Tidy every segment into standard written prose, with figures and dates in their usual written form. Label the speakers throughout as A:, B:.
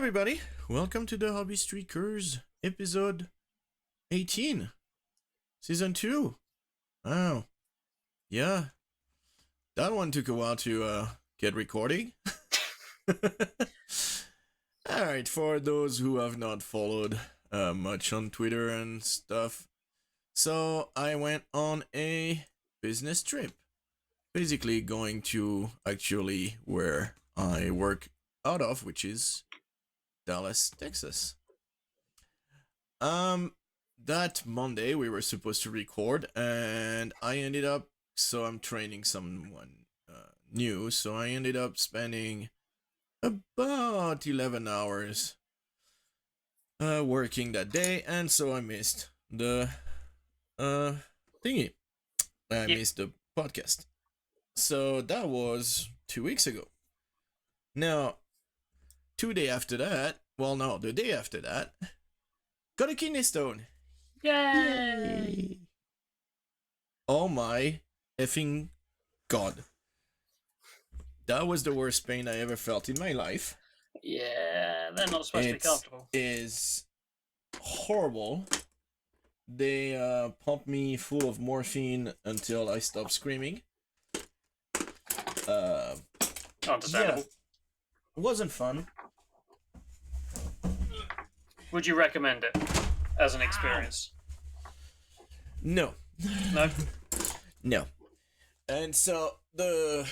A: everybody, welcome to the Hobbystreakers episode 18, season 2. Wow, yeah, that one took a while to get recording. Alright, for those who have not followed much on Twitter and stuff, so I went on a business trip, basically going to actually where I work out of, which is Dallas, Texas. That Monday we were supposed to record, and I ended up, so I'm training someone new, so I ended up spending about 11 hours working that day, and so I missed the thingy. I missed the podcast. So that was 2 weeks ago. Now, the day after that, got a kidney stone.
B: Yay!
A: Oh my effing god. That was the worst pain I ever felt in my life.
B: Yeah, they're not supposed to be comfortable.
A: It is horrible. They pumped me full of morphine until I stopped screaming.
B: Understandable.
A: Yeah, it wasn't fun.
B: Would you recommend it as an experience?
A: No.
B: No?
A: No. And so that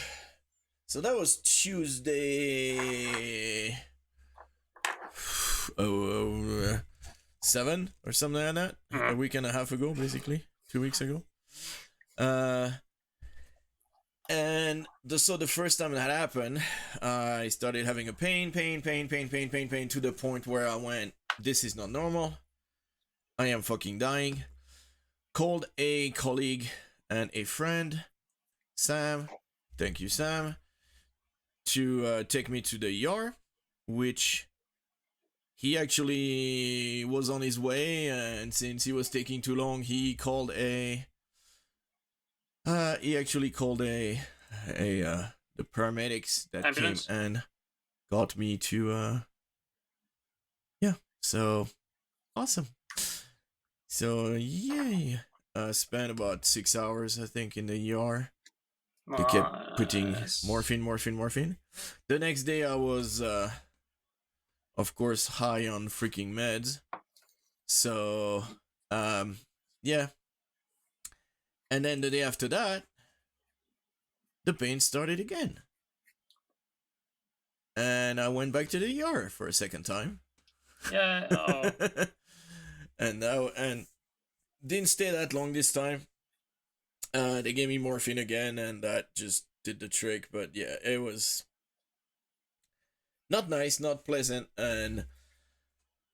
A: was Tuesday 7 or something like that. A week and a half ago, basically. 2 weeks ago. And so the first time that happened, I started having a pain to the point where I went, this is not normal. I am fucking dying. Called a colleague and a friend, Sam, thank you Sam, to take me to the ER, which he actually was on his way, and since he was taking too long, he called the paramedics that
B: Ambulance?
A: came and got me to so awesome. So yay. Spent about 6 hours, I think, in the ER. They kept putting morphine. The next day I was of course high on freaking meds. So yeah. And then the day after that, the pain started again. And I went back to the ER for a second time.
B: Yeah, oh.
A: and didn't stay that long this time. They gave me morphine again, and that just did the trick. But yeah, it was not nice, not pleasant, and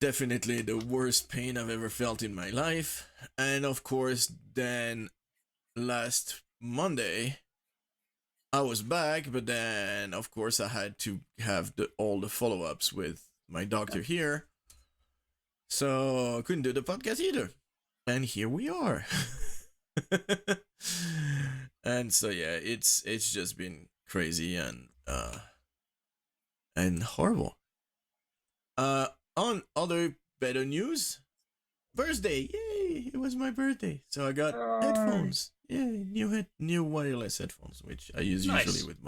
A: definitely the worst pain I've ever felt in my life. And of course, then last Monday, I was back, but then of course I had to have all the follow-ups with my doctor here. So I couldn't do the podcast either. And here we are. And so yeah, it's just been crazy and horrible. On other better news, birthday, yay! It was my birthday, so I got headphones. Yeah, new wireless headphones, which I use usually with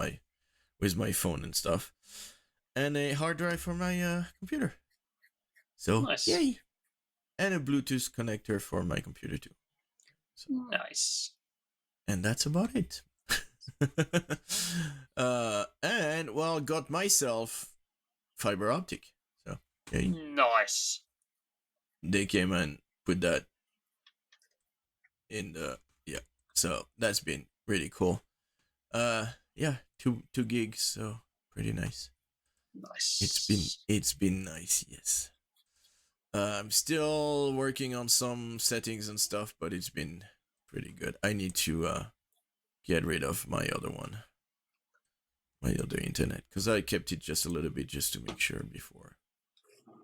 A: my phone and stuff, and a hard drive for my computer. So
B: Nice.
A: yay, and a Bluetooth connector for my computer too. So,
B: Nice.
A: and that's about it. And well, got myself fiber optic. So yay.
B: Nice.
A: They came and put that in the so that's been really cool. Yeah, 2 gigs, so pretty nice.
B: Nice.
A: It's been nice, yes. I'm still working on some settings and stuff, but it's been pretty good. I need to get rid of my other internet, because I kept it just a little bit just to make sure before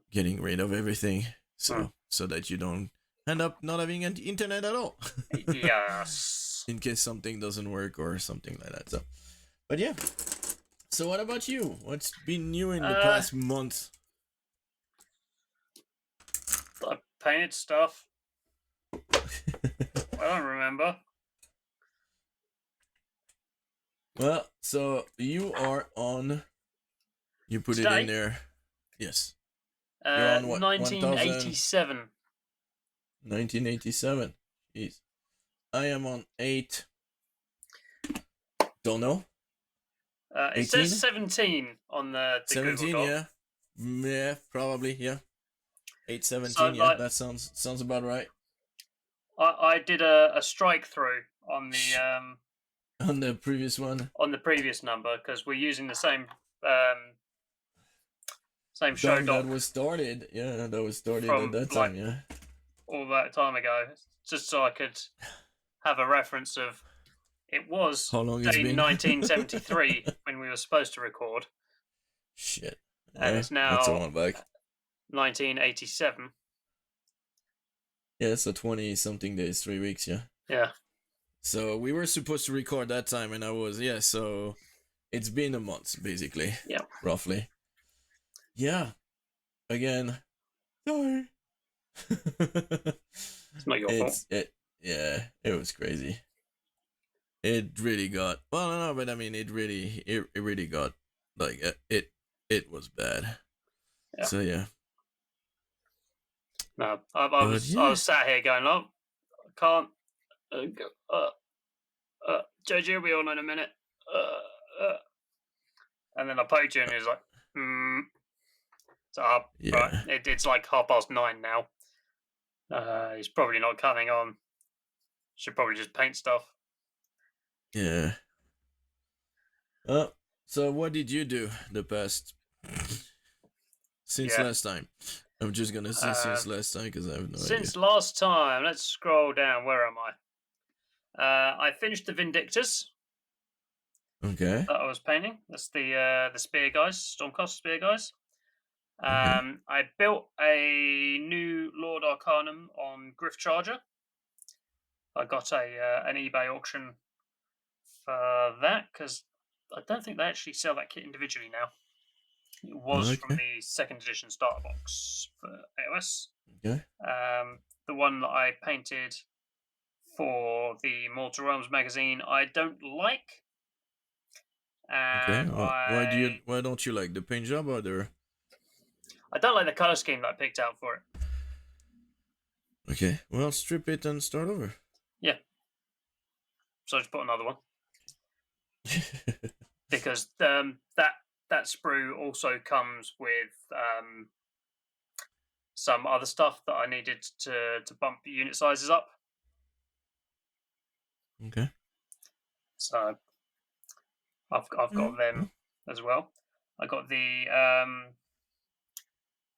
A: getting rid of everything, so that you don't end up not having an internet at all.
B: Yes.
A: In case something doesn't work or something like that. So, but yeah. So what about you? What's been new in the past month?
B: I painted stuff. I don't remember.
A: Well, so you are on. You put
B: Today?
A: it in there. Yes. You're on what?
B: 1987.
A: 1987. Jeez. I am on 8. Don't know.
B: It
A: 18?
B: says 17 on the
A: 17,
B: Google Doc.
A: yeah. Yeah, probably, yeah. 817,
B: So,
A: yeah,
B: like,
A: that sounds about right.
B: I did a strike through on the
A: On the previous one.
B: on the previous number because we're using the same show
A: Done,
B: doc
A: that was started. Yeah, that was started
B: from
A: at that
B: like
A: time, yeah.
B: all that time ago, just so I could have a reference of it was
A: How long it's
B: day
A: been?
B: 1973 when we were supposed to record,
A: Shit.
B: and
A: Yeah,
B: it's
A: that's a
B: now
A: while back.
B: 1987.
A: Yeah, so 20 something days, 3 weeks, yeah.
B: Yeah.
A: So we were supposed to record that time, and I was, yeah, so it's been a month, basically.
B: Yeah.
A: Roughly. Yeah. Again. Sorry.
B: It's not your fault.
A: Yeah, it was crazy. It really got, well, no, but I mean, it really got, like, it was bad.
B: Yeah.
A: So, yeah.
B: No, I was sat here going, oh, I can't. JJ will be on in a minute. And then I poked you, and he was like, So,
A: Yeah.
B: right, it's like 9:30 now. He's probably not coming on. Should probably just paint stuff.
A: Yeah. So what did you do the past since last time? I'm just gonna say since last time because I have no idea.
B: Since last time, let's scroll down. Where am I? I finished the Vindictors.
A: Okay.
B: That I was painting. That's the spear guys, Stormcast spear guys.
A: Okay.
B: I built a new Lord Arcanum on Griff Charger. I got an eBay auction for that because I don't think they actually sell that kit individually now. It was from the 2nd edition starter box for AOS.
A: Okay.
B: The one that I painted for the Mortal Realms magazine, I don't like. And
A: okay. Why don't you like the paint job or the?
B: I don't like the color scheme that I picked out for it.
A: Okay. Well, strip it and start over.
B: Yeah. So I just put another one. Because that sprue also comes with some other stuff that I needed to bump unit sizes up.
A: Okay.
B: So I've got them as well. I got the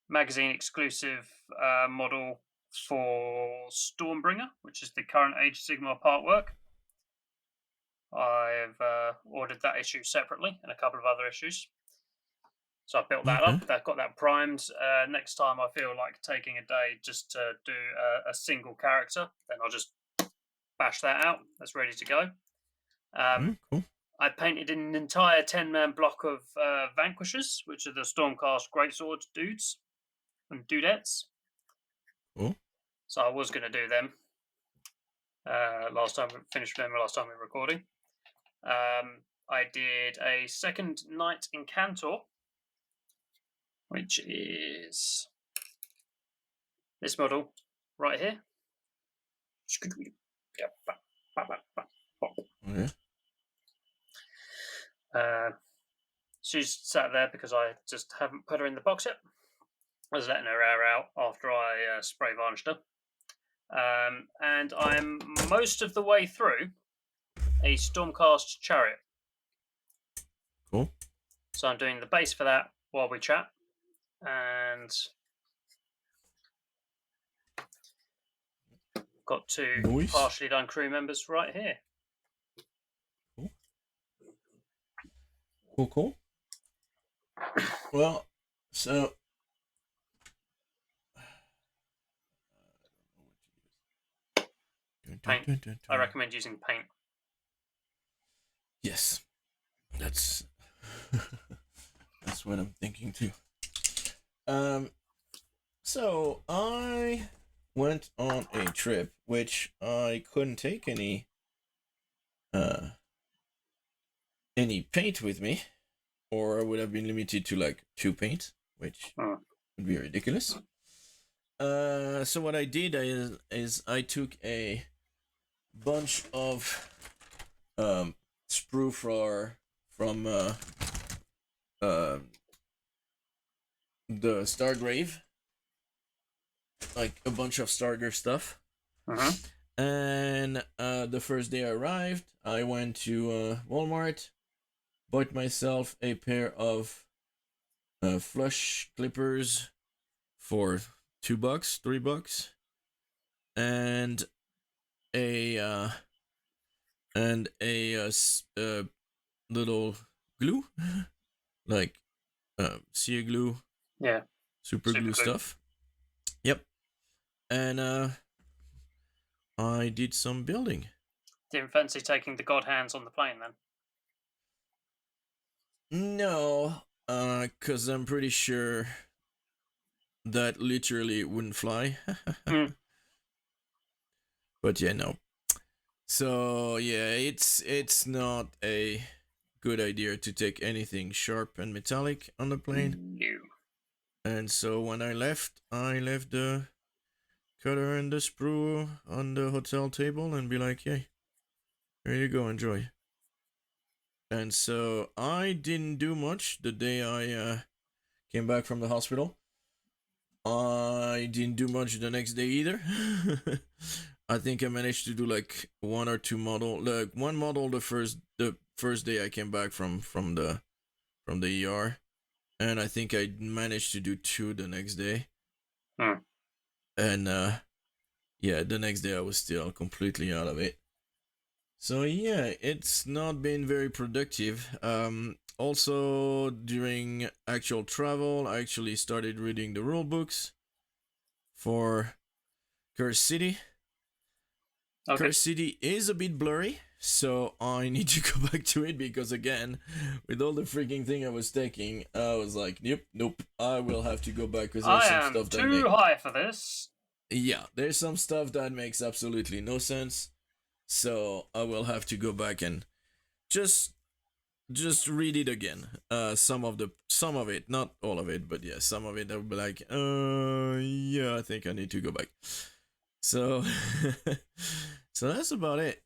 B: magazine exclusive model for Stormbringer, which is the current Age of Sigmar part work. I've ordered that issue separately and a couple of other issues. So I built that up. I've got that primed. Next time I feel like taking a day just to do a single character, then I'll just bash that out. That's ready to go.
A: Cool.
B: I painted an entire 10-man block of Vanquishers, which are the Stormcast Greatsword dudes and dudettes.
A: Cool.
B: So I was going to do them. Last time we finished them. Last time we were recording. I did a 2nd Knight Incantor, which is this model right here.
A: Okay.
B: She's sat there because I just haven't put her in the box yet. I was letting her air out after I spray varnished her. And I'm most of the way through a Stormcast Chariot.
A: Cool.
B: So I'm doing the base for that while we chat. And got 2 partially done crew members right here.
A: Cool. Well, so
B: paint. I recommend using paint.
A: Yes, that's that's what I'm thinking too. So I went on a trip which I couldn't take uh any paint with me, or I would have been limited to like 2 paint, which
B: Hmm.
A: would be ridiculous. So what I did is I took a bunch of sprue from uh the Stargrave, like a bunch of starter stuff.
B: Mm-hmm.
A: And the first day I arrived, I went to Walmart, bought myself a pair of flush clippers for $2, $3, and a little glue, like sea glue,
B: Yeah.
A: super
B: Super
A: glue
B: glue.
A: stuff. Yep. And I did some building.
B: Didn't fancy taking the god hands on the plane then?
A: No, cause I'm pretty sure that literally wouldn't fly.
B: Mm.
A: But yeah, no. So yeah, it's not a good idea to take anything sharp and metallic on the plane.
B: No.
A: And so when I left the cutter and the sprue on the hotel table and be like, "Hey, here you go, enjoy." And so I didn't do much the day I came back from the hospital. I didn't do much the next day either. I think I managed to do like one or two model, like one model the first day I came back from the ER, and I think I managed to do two the next day.
B: Hmm.
A: And yeah, the next day I was still completely out of it. So yeah, it's not been very productive. Also during actual travel, I actually started reading the rule books for Curse City.
B: Okay.
A: Curse City is a bit blurry, so I need to go back to it because again, with all the freaking thing I was taking, I was like, nope, I will have to go back because there's
B: I
A: some
B: am
A: stuff that
B: too high for this.
A: yeah, there's some stuff that makes absolutely no sense. So I will have to go back and just just read it again. Some of it, not all of it, but yeah, some of it. I'll be like, yeah, I think I need to go back. So, so that's about it.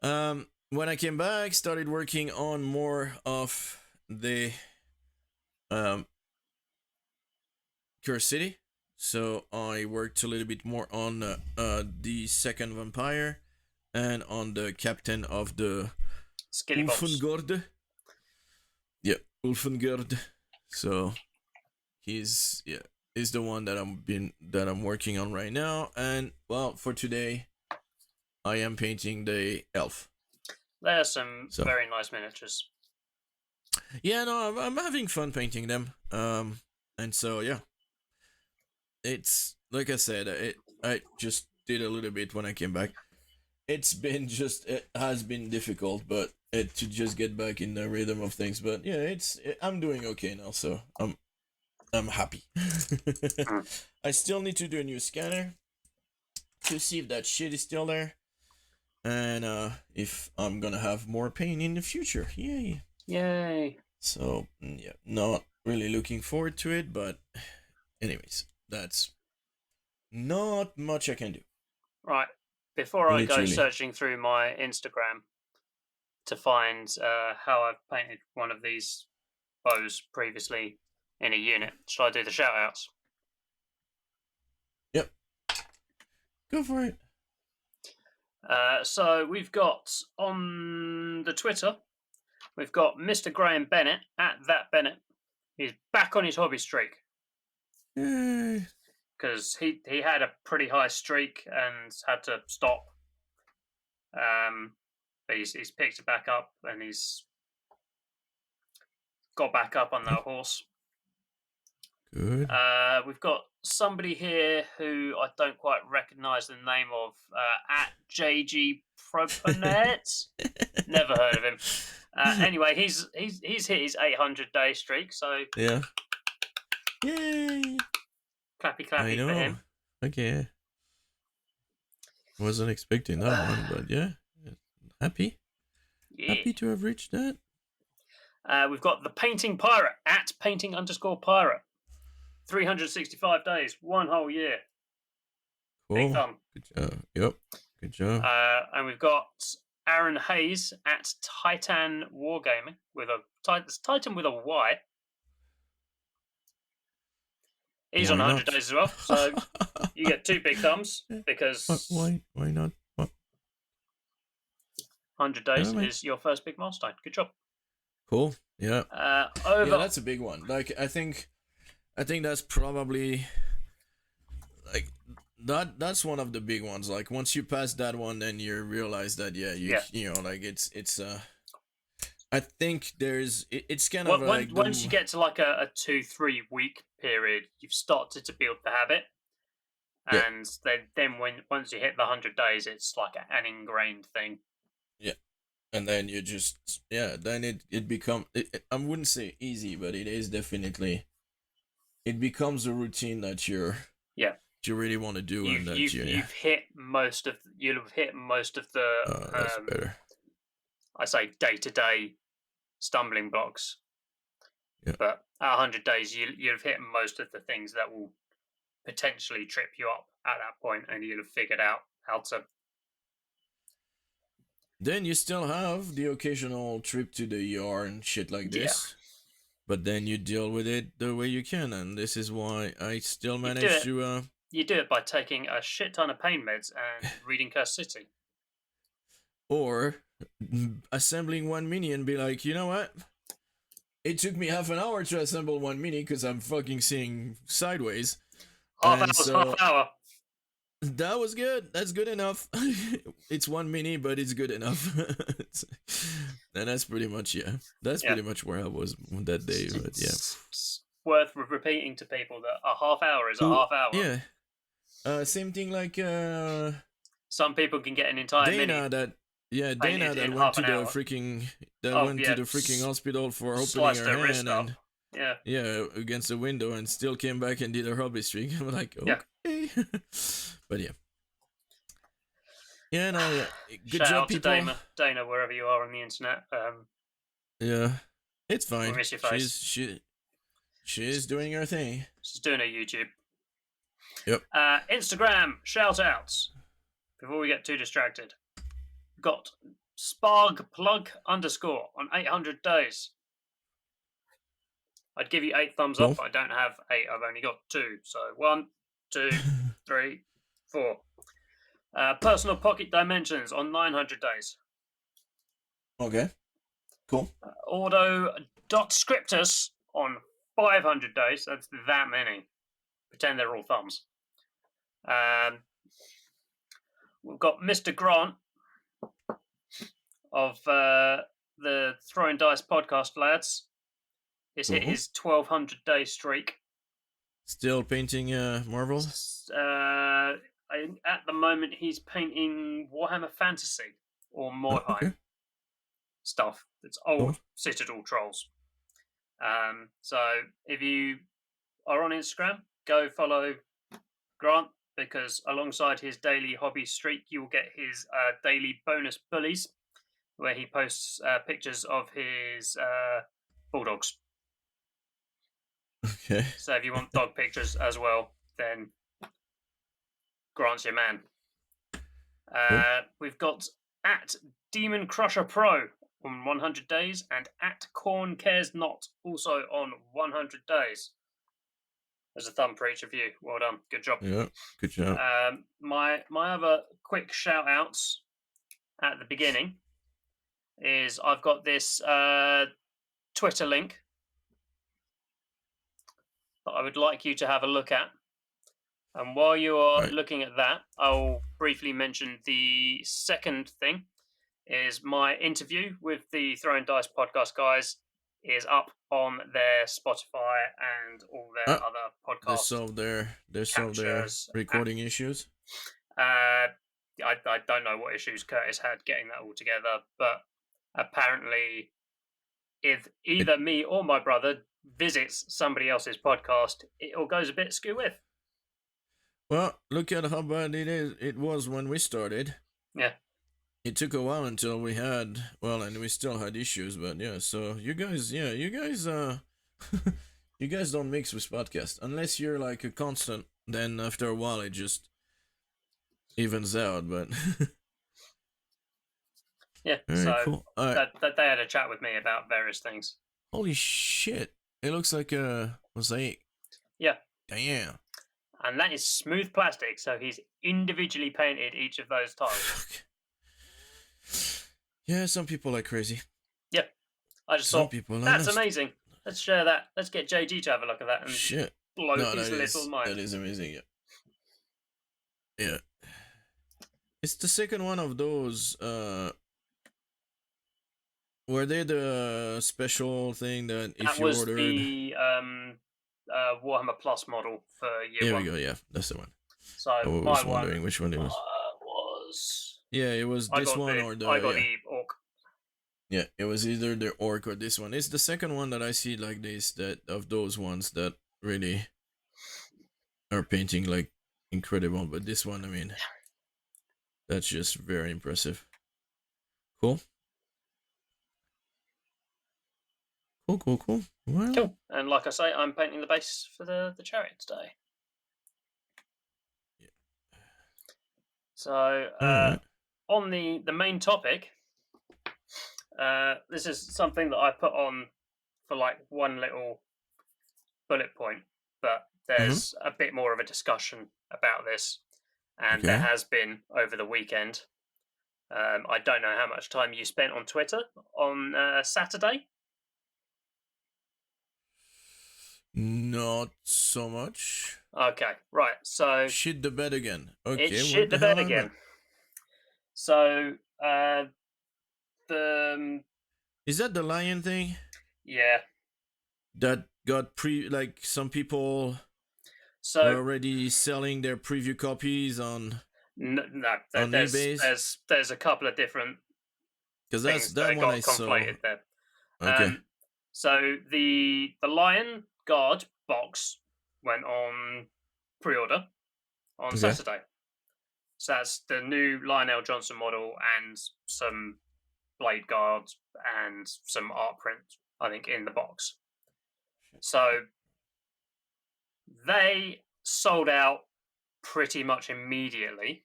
A: When I came back, started working on more of the Curse City. So I worked a little bit more on the second vampire and on the captain of the
B: Skilly bobs.
A: Ulfengord. Yeah, Ulfengord. So he's the one that I'm working on right now. And well, for today, I am painting the elf.
B: There's some
A: So
B: very nice miniatures.
A: yeah, no, I'm having fun painting them. And so yeah, it's like I said, I just did a little bit when I came back. It has been difficult, but to just get back in the rhythm of things. But yeah, I'm doing okay now, so I'm happy.
B: Hmm.
A: I still need to do a new scanner to see if that shit is still there, and if I'm gonna have more pain in the future. Yay!
B: Yay.
A: So yeah, not really looking forward to it, but anyways, that's not much I can do.
B: Right. Before I go
A: Literally.
B: searching through my Instagram to find how I've painted one of these bows previously in a unit, shall I do the shoutouts?
A: Yep. Go for it.
B: So we've got on the Twitter, we've got Mr. Graham Bennett at that Bennett. He's back on his hobby streak
A: Yay.
B: because he had a pretty high streak and had to stop. But he's picked it back up and he's got back up on that horse.
A: Good.
B: We've got somebody here who I don't quite recognise the name of at JG Proponet. Never heard of him. Anyway, he's hit his 800-day streak, so
A: Yeah. Yay.
B: Clappy
A: I
B: clappy for
A: know.
B: him.
A: Okay. Wasn't expecting that one, but yeah. Happy.
B: Yeah.
A: Happy to have reached that.
B: We've got the Painting Pirate at painting_pirate. 365 days, 1 whole year. Big
A: Cool.
B: thumb.
A: Good job. Yep. Good job.
B: And we've got Aaron Hayes at Titan Wargaming with a Titan with a Y. He's on 100 days as well, so you get 2 big thumbs because
A: why not? What?
B: 100 days is your first big milestone. Good job.
A: Cool. Yeah.
B: Yeah,
A: that's a big one. Like I think that's probably like that's one of the big ones. Like once you pass that one, then you realize that you know, like it's I think it's kind of like
B: once you get to like a 2-3 week period, you've started to build the habit, and then once you hit the 100 days, it's like an ingrained thing.
A: Yeah, and then you just then it becomes I wouldn't say easy, but it is definitely, it becomes a routine that you really want to do, and that
B: you've hit most of the
A: that's better.
B: I say day-to-day stumbling blocks.
A: Yeah.
B: But at 100 days, you've hit most of the things that will potentially trip you up at that point, and you'll have figured out how to.
A: Then you still have the occasional trip to the ER and shit like this. But then you deal with it the way you can, and this is why I still manage to...
B: You do it by taking a shit ton of pain meds and reading Cursed City.
A: Or assembling one mini and be like, you know what? It took me half an hour to assemble one mini because I'm fucking seeing sideways.
B: Half hour.
A: That was good. That's good enough. It's one mini, but it's good enough. And that's pretty much, pretty much where I was that day. But
B: it's worth repeating to people that a half hour is a half hour.
A: Yeah. Same thing like
B: some people can get an entire mini.
A: Dana that went to the freaking hospital for opening her hand and against the window, and still came back and did her hobby streak. I'm like, okay. But no, good
B: Shout
A: job,
B: out
A: people.
B: To Dana, wherever you are on the internet.
A: It's fine.
B: We miss your face.
A: She's doing her thing.
B: She's doing her YouTube.
A: Yep.
B: Instagram shoutouts. Before we get too distracted, got spargplug_ on 800 days. I'd give you 8 thumbs up, but I don't have 8. I've only got 2. So 1, 2, 3, 4. Personal Pocket Dimensions on 900 days.
A: Okay. Cool.
B: Ordo.scriptus on 500 days. That's that many. Pretend they're all thumbs. We've got Mr. Grant of the Throwing Dice podcast, lads. He's hit his 1,200 day streak.
A: Still painting Marvel?
B: At the moment, he's painting Warhammer Fantasy or Mordheim stuff. It's old Citadel trolls. So if you are on Instagram, go follow Grant, because alongside his daily hobby streak, you will get his daily bonus bullies, where he posts pictures of his bulldogs.
A: Okay.
B: So if you want dog pictures as well, then Grant's your man. We've got at Demon Crusher Pro on 100 days, and at Corn Cares Not also on 100 days. There's a thumb for each of you. Well done. Good job.
A: Yeah, good job.
B: My other quick shout outs at the beginning is I've got this Twitter link that I would like you to have a look at. And while you are looking at that, I'll briefly mention the second thing is my interview with the Throwing Dice podcast guys is up on their Spotify and all their other podcasts.
A: They solved their recording issues.
B: I don't know what issues Curtis had getting that all together, but apparently if either me or my brother visits somebody else's podcast, it all goes a bit skew with.
A: Well, look at how bad it was when we started.
B: Yeah.
A: It took a while until we had, well, and we still had issues, but yeah, so you guys, you guys don't mix with podcast unless you're like a constant, then after a while it just evens out, but
B: Yeah.
A: all right,
B: So
A: cool. All right.
B: that they had a chat with me about various things.
A: Holy shit. It looks like a mosaic.
B: Yeah.
A: Damn.
B: And that is smooth plastic, so he's individually painted each of those tiles.
A: Fuck. Yeah, some people are crazy.
B: Yep. I just
A: Some
B: thought,
A: people are
B: that's
A: honest.
B: amazing. Let's share that. Let's get JG to have a look at that and
A: Shit.
B: blow
A: No,
B: his little mind.
A: that is amazing, yeah. Yeah. It's the second one of those, were they the special thing that if
B: That
A: you
B: was
A: ordered...
B: the Warhammer Plus model for year
A: Here
B: one.
A: we go, yeah, that's the one.
B: So
A: I
B: my
A: was
B: one
A: wondering which one it was.
B: was...
A: Yeah, it was
B: I
A: this
B: got
A: one
B: the,
A: or the...
B: I got
A: yeah.
B: the Orc.
A: Yeah, it was either the orc or this one. It's the second one that I see like this, that of those ones that really are painting like incredible. But this one, I mean, that's just very impressive. Cool. Cool. Well,
B: Cool. And like I say, I'm painting the base for the chariot today.
A: Yeah.
B: So
A: right.
B: on the main topic, this is something that I put on for like one little bullet point, but there's a bit more of a discussion about this, and there has been over the weekend. I don't know how much time you spent on Twitter on Saturday.
A: Not so much.
B: Okay, right. So
A: shit the bed again. Okay,
B: it shit the bed again. So the
A: is that the lion thing?
B: Yeah.
A: That got like some people are already selling their preview copies on.
B: No,
A: on
B: there's a couple of different
A: because that's that one I saw.
B: There.
A: Okay.
B: So the Lion Guard box went on pre-order on Saturday. So that's the new Lionel Johnson model and some blade guards and some art print, I think, in the box. So they sold out pretty much immediately.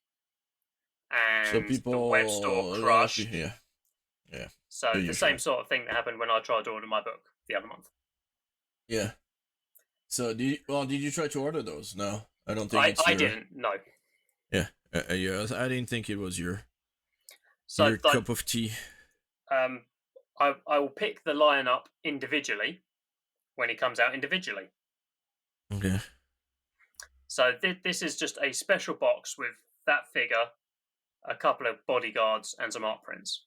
B: And
A: so people,
B: the web store crushed.
A: Yeah.
B: So the same sort of thing that happened when I tried to order my book the other month.
A: Yeah. So did you try to order those? No, I don't think
B: I didn't. No.
A: Yeah. Yeah. I didn't think it was your cup of tea.
B: I will pick the lion up individually when he comes out individually.
A: Okay.
B: So this is just a special box with that figure, a couple of bodyguards, and some art prints.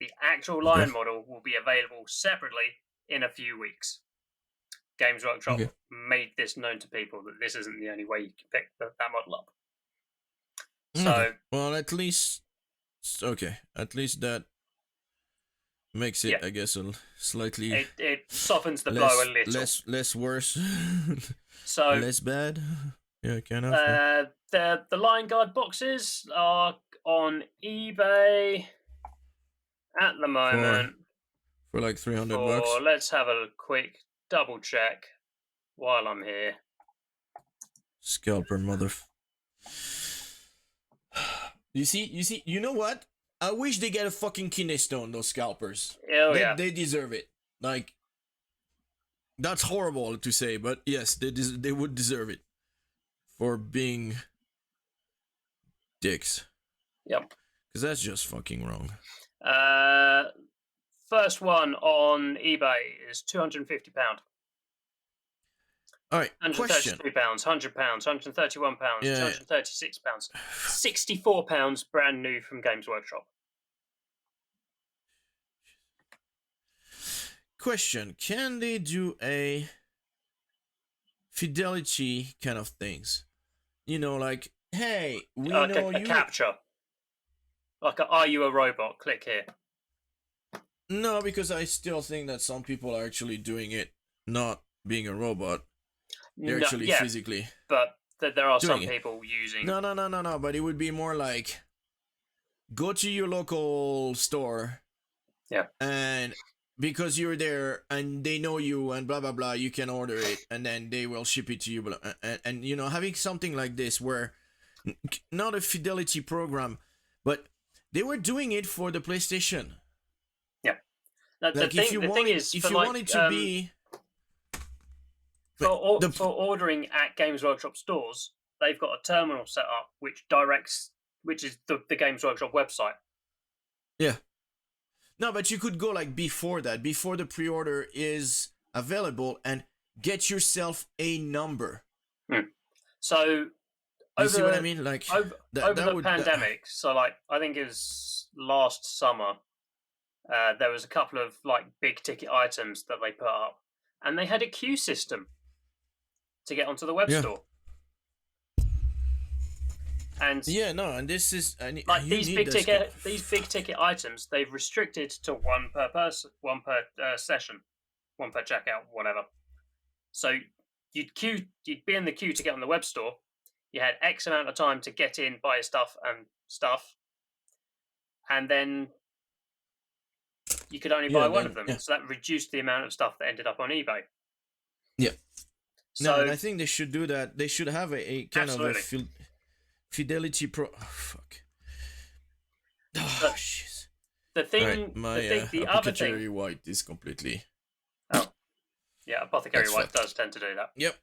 B: The actual lion model will be available separately in a few weeks. Games Workshop made this known to people that this isn't the only way you can pick that model up. So,
A: well, at least that makes it, I guess, a slightly.
B: It softens the blow a little.
A: Less worse.
B: So
A: less bad. Yeah, kind of.
B: The Lion Guard boxes are on eBay at the moment
A: for like $300.
B: Let's have a quick double check while I'm here.
A: Scalper mother. You know what? I wish they get a fucking kidney stone, those scalpers. They deserve it. Like, that's horrible to say, but yes, they would deserve it for being dicks.
B: Yep.
A: Because that's just fucking wrong.
B: First one on eBay is £250.
A: All right, question.
B: £132, £100, £131, £236, £64 brand new from Games Workshop.
A: Question: can they do a fidelity kind of things? You know, like, hey, we know
B: a capture. Like, are you a robot? Click here.
A: No, because I still think that some people are actually doing it, not being a robot. They're actually physically.
B: But that there are some
A: doing it.
B: people using.
A: No. But it would be more like go to your local store.
B: Yeah.
A: And because you're there and they know you and blah blah blah, you can order it and then they will ship it to you. And you know, having something like this where not a fidelity program, but they were doing it for the PlayStation.
B: Yeah. Now,
A: Like if you wanted to be
B: for ordering at Games Workshop stores, they've got a terminal set up which is the Games Workshop website.
A: Yeah. No, but you could go like before that, before the pre-order is available, and get yourself a number.
B: So,
A: you see what I mean? Like
B: over the pandemic. So, like, I think it was last summer. There was a couple of like big ticket items that they put up, and they had a queue system to get onto the web store. And
A: and this is
B: like these big ticket items, they've restricted to one per person, one per session, one per checkout, whatever. So you'd be in the queue to get on the web store. You had X amount of time to get in, buy stuff, and then you could only buy one of them. Yeah. So that reduced the amount of stuff that ended up on eBay.
A: Yeah. So, no, and I think they should do that. They should have a kind of a fidelity pro. Oh, fuck. Oh, jeez.
B: The thing,
A: right,
B: the
A: Apothecary White is completely.
B: Oh, yeah, Apothecary White does tend to do that.
A: Yep,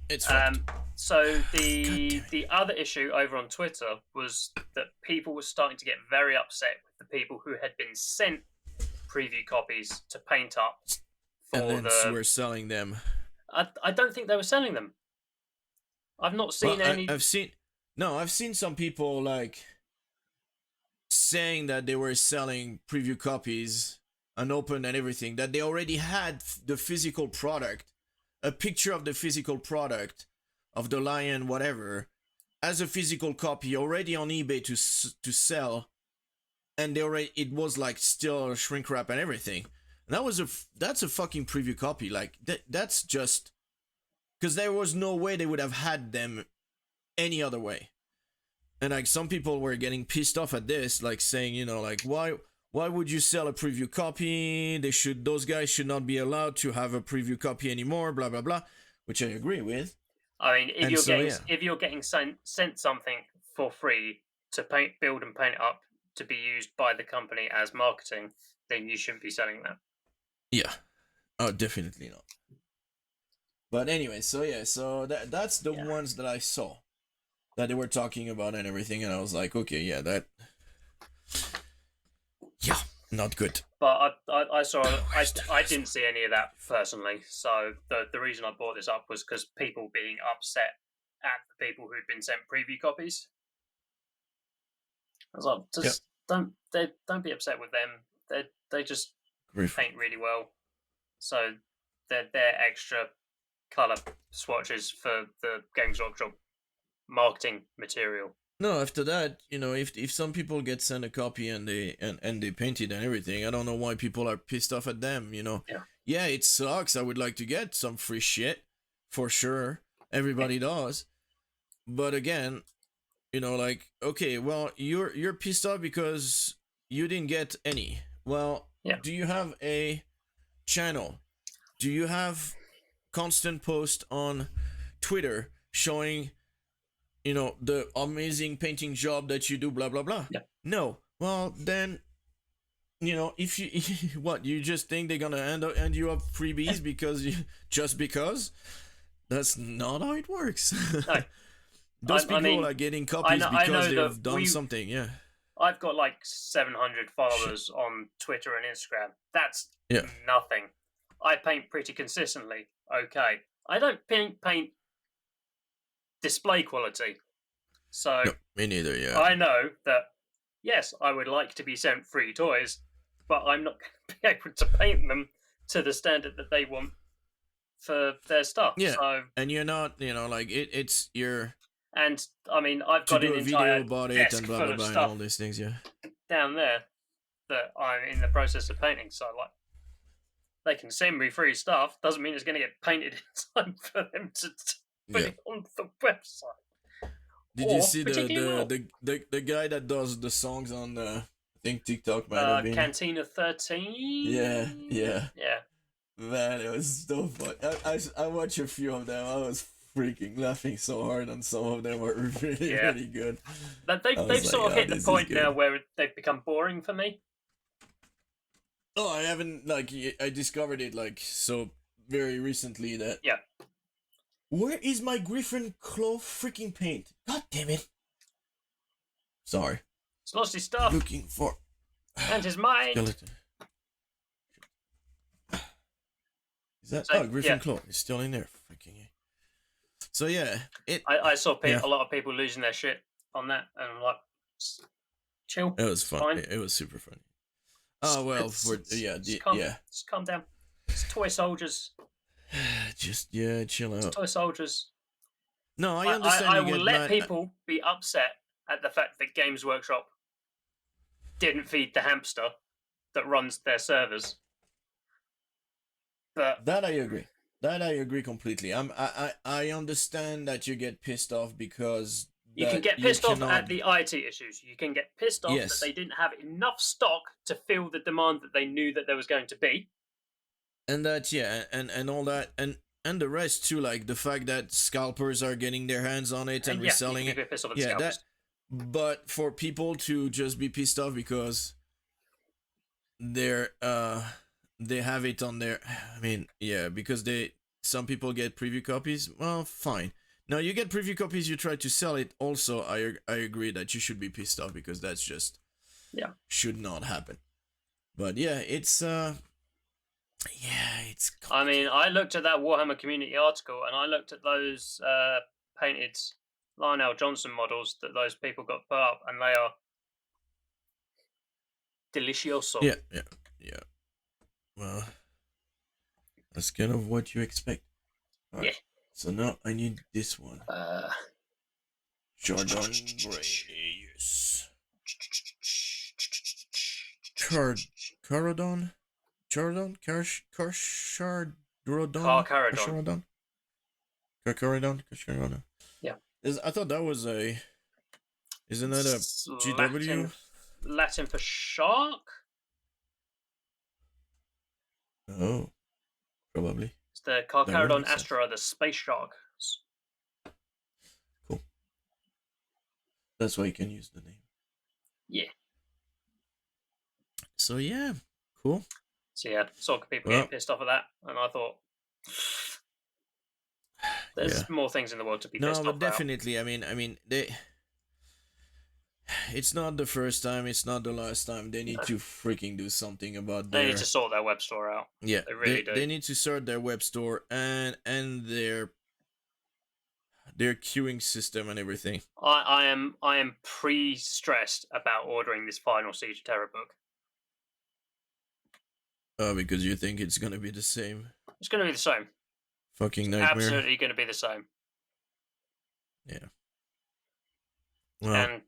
A: it's fucked.
B: So the other issue over on Twitter was that people were starting to get very upset with the people who had been sent preview copies to paint up for
A: and then we're selling them.
B: I don't think they were selling them. I've not seen any.
A: I've seen some people like saying that they were selling preview copies unopened and everything, that they already had the physical product, a picture of the physical product of the lion, whatever, as a physical copy already on eBay to sell, and it was like still shrink wrap and everything. And that's a fucking preview copy. Like that's just because there was no way they would have had them any other way. And like some people were getting pissed off at this, like saying, you know, like why would you sell a preview copy? Those guys should not be allowed to have a preview copy anymore, blah blah blah, which I agree with.
B: I mean, if you're getting sent something for free to build and paint up to be used by the company as marketing, then you shouldn't be selling that.
A: Yeah. Oh, definitely not. But anyway, so that's the ones that I saw that they were talking about and everything, and I was like, okay, yeah, not good.
B: But I didn't see any of that personally. So the reason I brought this up was because people being upset at the people who'd been sent preview copies. I was like, don't be upset with them. They just paint really well. So they're extra color swatches for the Games Workshop marketing material.
A: No, after that, you know, if some people get sent a copy and they paint it and everything, I don't know why people are pissed off at them, you know. Yeah, it sucks. I would like to get some free shit, for sure. Everybody does. But again, you know, like, okay, well, you're pissed off because you didn't get any. Well, do you have a channel? Do you have constant post on Twitter showing, you know, the amazing painting job that you do, blah blah blah? No. Well, then, you know, if you what, you just think they're gonna end you up freebies because because that's not how it works. No. Those people are getting copies because they've done something. Yeah,
B: I've got like 700 followers on Twitter and Instagram. That's nothing. I paint pretty consistently. Okay, I don't paint display quality. So
A: no, me neither. Yeah,
B: I know that. Yes, I would like to be sent free toys, but I'm not going to be able to paint them to the standard that they want for their stuff.
A: Yeah,
B: so,
A: and you're not, you know, like it's your.
B: And I mean, I've got an entire
A: video about it and blah blah blah and all these things. Yeah,
B: down there that I'm in the process of painting. So like, they can send me free stuff. Doesn't mean it's going to get painted in time for them put
A: Yeah.
B: it on the website.
A: Did you
B: Or
A: see
B: particularly well,
A: the guy that does the songs on I think TikTok might have been.
B: Cantina 13.
A: Yeah.
B: Yeah.
A: Man, it was so fun. I watched a few of them. I was freaking laughing so hard, and some of them were really
B: Yeah.
A: really good.
B: But
A: I
B: they've
A: was
B: sort of
A: like,
B: hit the
A: this is
B: point now
A: good.
B: where they've become boring for me.
A: Oh, I haven't I discovered it like so very recently that.
B: Yeah.
A: Where is my Griffin Claw freaking paint? God damn it! Sorry.
B: He's lost his stuff
A: Looking for
B: and his mind.
A: skeleton. Is that
B: So,
A: Griffin
B: yeah.
A: Claw? It's still in there. Freaking. So yeah,
B: I saw
A: yeah.
B: a lot of people losing their shit on that, and I'm like, chill.
A: It was fun.
B: Fine.
A: It was super funny. Oh well,
B: Just calm down. It's toy soldiers.
A: Just chill out.
B: It's toy soldiers.
A: No, I understand.
B: I will let people be upset at the fact that Games Workshop didn't feed the hamster that runs their servers. But
A: that I agree. That I agree completely. I understand that you get pissed off because
B: you can get pissed off at the IT issues. You can get pissed off that they didn't have enough stock to fill the demand that they knew that there was going to be.
A: And that and all that and the rest too, like the fact that scalpers are getting their hands on it and reselling it.
B: Pissed off at the scalpers.
A: But for people to just be pissed off because they have it on their, I mean, yeah, because some people get preview copies. Well, fine. Now you get preview copies, you try to sell it. Also, I agree that you should be pissed off because that's just should not happen. But yeah, it's
B: I mean, I looked at that Warhammer community article and I looked at those painted Lionel Johnson models that those people got put up, and they are delicioso.
A: Yeah. Well, that's kind of what you expect. All right. Yeah. So now I need this one. Jordan Grace. Caradon? Caradon? Carcharodon?
B: Yeah.
A: I thought that was a... Isn't that a GW?
B: Latin for shark?
A: Oh, probably.
B: It's the Carcharodon astra, the space shark.
A: Cool. That's why you can use the name.
B: Yeah.
A: So yeah, cool.
B: So yeah, saw people getting pissed off at that, and I thought there's more things in the world to be pissed off about. No, but
A: definitely. I mean, it's not the first time. It's not the last time. They need to freaking do something about
B: They need to sort their web store out.
A: Yeah,
B: they really do.
A: They need to sort their web store and their queuing system and everything.
B: I am pre-stressed about ordering this final Siege of Terror book.
A: Oh, because you think it's gonna be the same?
B: It's gonna be the same.
A: Fucking nightmare.
B: Absolutely gonna be the same.
A: Yeah. Well,
B: and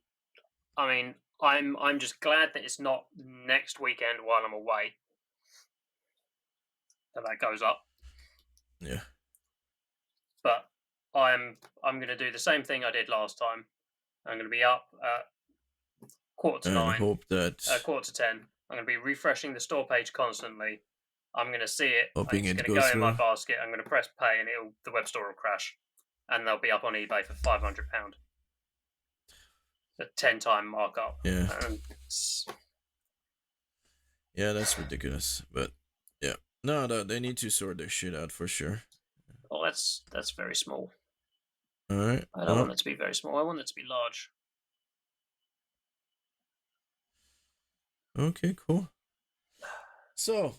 B: I mean, I'm just glad that it's not next weekend while I'm away that goes up.
A: Yeah.
B: But I'm going to do the same thing I did last time. I'm going to be up at 8:45.
A: I hope that
B: 9:45. I'm going to be refreshing the store page constantly. I'm going to see it.
A: Hoping
B: it's going to go in my basket. I'm going to press pay, and the web store will crash, and they'll be up on eBay for £500. A 10-time markup.
A: Yeah. Yeah, that's ridiculous. But yeah, no, they need to sort their shit out for sure.
B: Oh, that's very small.
A: All right.
B: I don't want it to be very small. I want it to be large.
A: Okay, cool. So,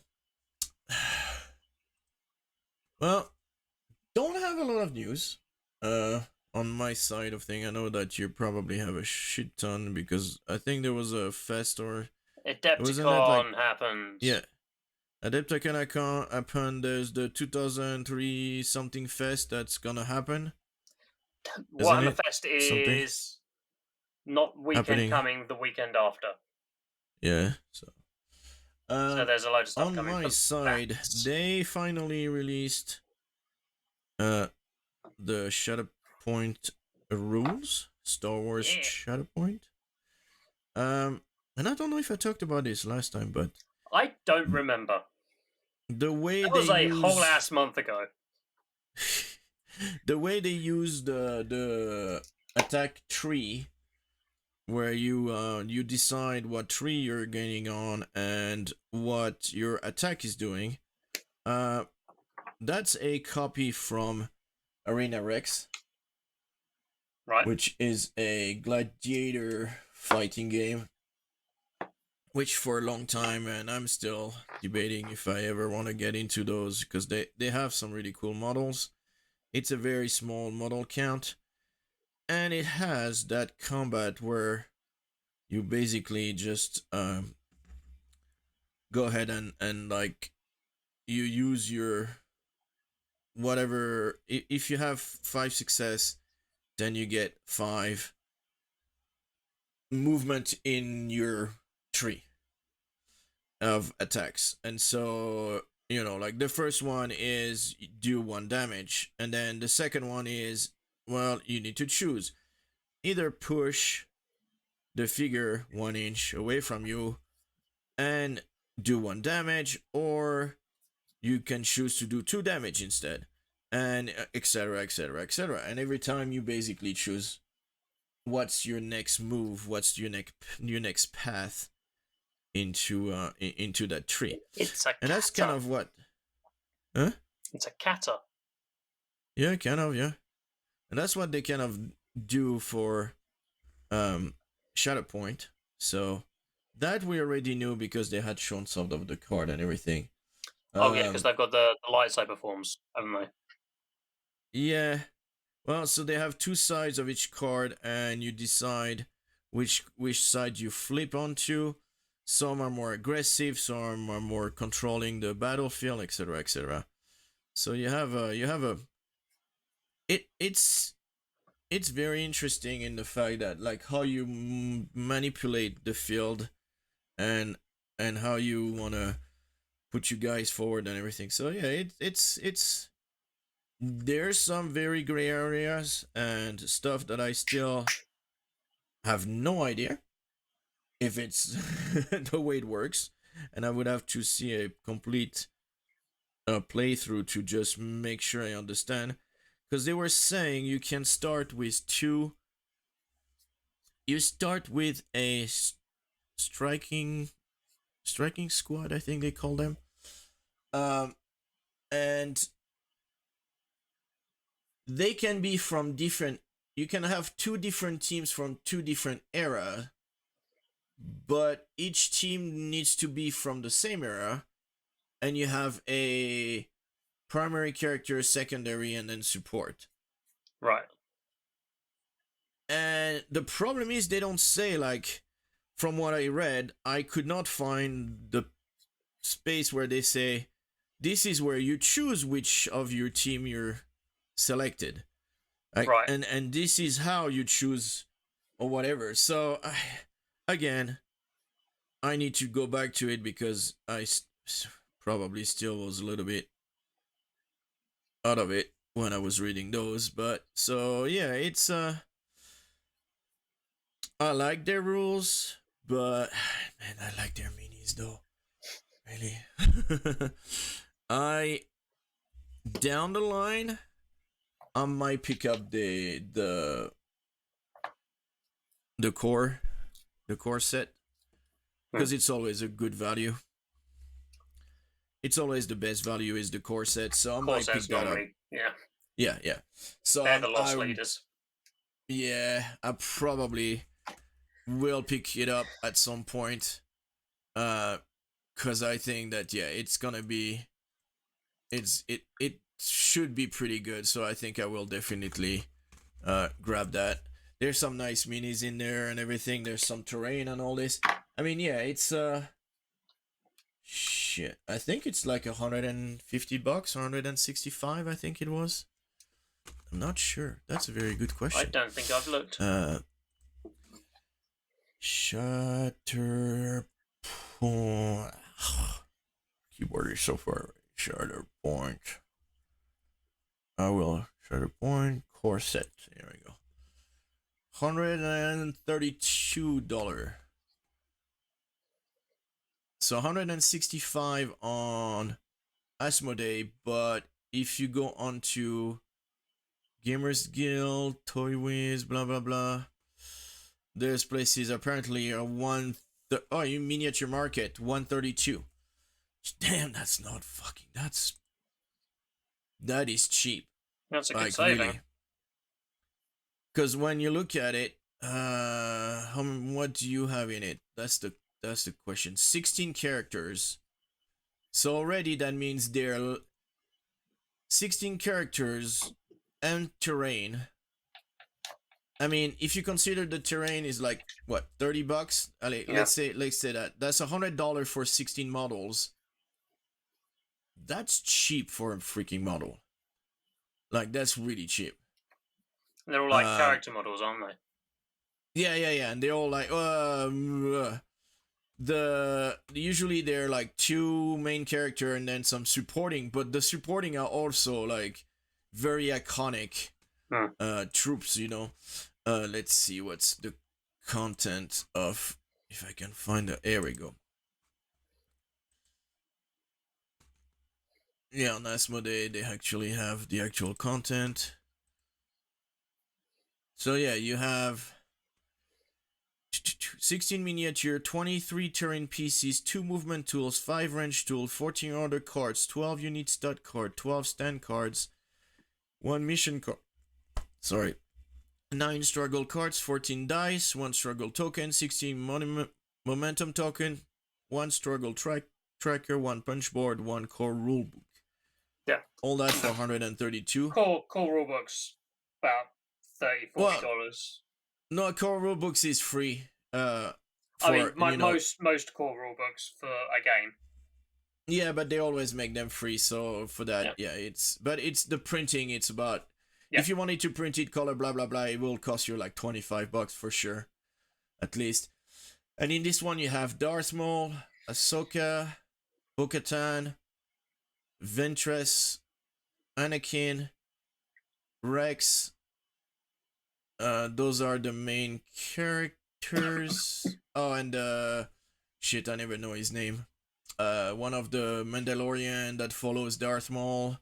A: well, don't have a lot of news. On my side of thing, I know that you probably have a shit ton because I think there was a fest or
B: Adepticon happened.
A: Yeah, Adepticon happened. There's the 2003 something fest that's gonna happen.
B: Warhammer Fest is not weekend coming, the weekend after.
A: Yeah, so
B: there's a load of stuff coming.
A: On my side, they finally released the Shatterpoint rules, Star Wars
B: Yeah.
A: Shatterpoint. And I don't know if I talked about this last time, but
B: I don't remember.
A: the way
B: That
A: they
B: was a
A: use
B: whole ass month ago.
A: the way they use the attack tree, where you decide what tree you're gaining on and what your attack is doing. That's a copy from Arena Rex,
B: Right.
A: which is a gladiator fighting game, which for a long time, and I'm still debating if I ever want to get into those, because they have some really cool models. It's a very small model count, and it has that combat where you basically just go ahead and like you use your whatever. If you have 5 success, then you get 5 movement in your tree of attacks. And so, like the first one is do 1 damage, and then the second one is, well, you need to choose either push the figure 1 inch away from you and do 1 damage, or you can choose to do 2 damage instead, and etc, etc, etc. And every time you basically choose what's your next move, what's your next path into that tree.
B: It's a
A: And that's kind of what, huh?
B: It's a kata.
A: Yeah, kind of, yeah. And that's what they kind of do for Shatterpoint. So that we already knew because they had shown some of the card and everything.
B: Oh yeah, because they've got the lightsaber forms, haven't they?
A: Yeah. Well, so they have 2 sides of each card, and you decide which side you flip onto. Some are more aggressive, some are more controlling the battlefield, etc., etc. So it's very interesting in the fact that, like, how you manipulate the field and how you want to put you guys forward and everything. So yeah, it's there's some very gray areas and stuff that I still have no idea if it's the way it works, and I would have to see a complete playthrough to just make sure I understand. Because they were saying you can start with 2. You start with a striking squad, I think they call them, and they can be from different. You can have 2 different teams from 2 different era, but each team needs to be from the same era, and you have a primary character, secondary, and then support.
B: Right.
A: And the problem is they don't say, like, from what I read, I could not find the space where they say this is where you choose which of your team you're selected. Like,
B: right.
A: And this is how you choose or whatever. So again, I need to go back to it because I probably still was a little bit out of it when I was reading those. But so yeah, it's I like their rules, but man, I like their minis though. Really. I down the line I might pick up the core set, because it's always a good value. It's always the best value is the core set, so I might pick that up. Yeah. So
B: they're the lost leaders.
A: Yeah, I probably will pick it up at some point, because I think that it's gonna be, it should be pretty good. So I think I will definitely grab that. There's some nice minis in there and everything. There's some terrain and all this. I mean, yeah, it's shit. I think it's like $150, 165. I think it was. I'm not sure. That's a very good question.
B: I don't think I've looked.
A: Shutter point. Keyboard is so far. Shutter point. I will Treasure point corset. Here we go. $132. So 165 on Asmodee, but if you go onto Gamers Guild, Toy Wiz, blah blah blah, there's places apparently are you miniature market 132. Damn, that's not fucking. That is cheap.
B: That's a good
A: Like
B: saving.
A: really. Because when you look at it, what do you have in it? That's the question. 16 characters. So already that means they're 16 characters and terrain. I mean, if you consider the terrain is like what, $30? Let's say that. That's $100 for 16 models. That's cheap for a freaking model. Like that's really cheap.
B: They're all like character models, aren't they?
A: Yeah, and they're all like usually they're like 2 main character and then some supporting, but the supporting are also like very iconic troops, you know. Let's see what's the content of, if I can find it. There we go. Yeah, on Asmodee they actually have the actual content. So yeah, you have 16 miniature, 23 terrain pieces, 2 movement tools, 5 range tools, 14 order cards, 12 unit stud card, 12 stand cards, 1 mission card. 9 struggle cards, 14 dice, 1 struggle token, 16 momentum token, 1 struggle tracker, 1 punch board, 1 core rulebook.
B: Yeah.
A: All that for $132.
B: Core rulebooks about $30-$40.
A: No, core rulebooks is free.
B: I mean, most core rulebooks for a game.
A: Yeah, but they always make them free, so for that, it's the printing. It's about if you wanted to print it color, blah blah blah, it will cost you like $25 for sure, at least. And in this one, you have Darth Maul, Ahsoka, Bo-Katan, Ventress, Anakin, Rex. Those are the main characters. Oh, and shit, I never know his name. One of the Mandalorian that follows Darth Maul.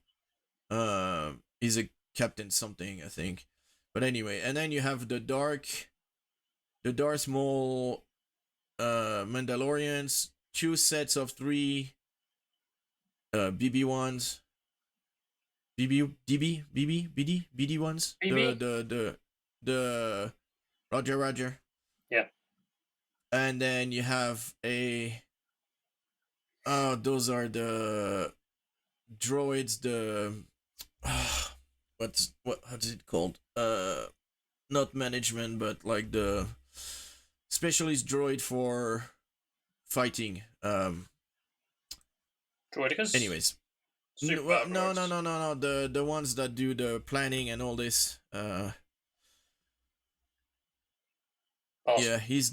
A: He's a captain something, I think. But anyway, and then you have the Darth Maul Mandalorians, 2 sets of 3 BB ones. BD ones.
B: BB?
A: The Roger.
B: Yeah.
A: And then you have those are the droids, how's it called? Not management, but like the specialist droid for fighting.
B: Droidicas?
A: Anyways. No, the ones that do the planning and all this. Yeah, he's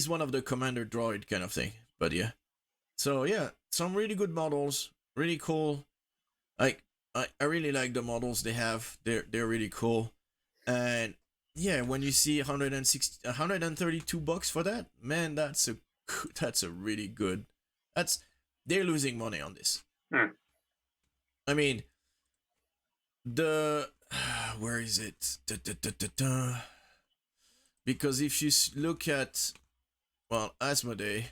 A: one of the commander droid kind of thing. But yeah. So yeah, some really good models, really cool. Like I really like the models they have. They're really cool. And yeah, when you see $132 for that, man, that's a really good. They're losing money on this. I mean, where is it? Because if you look at, well, Asmodee,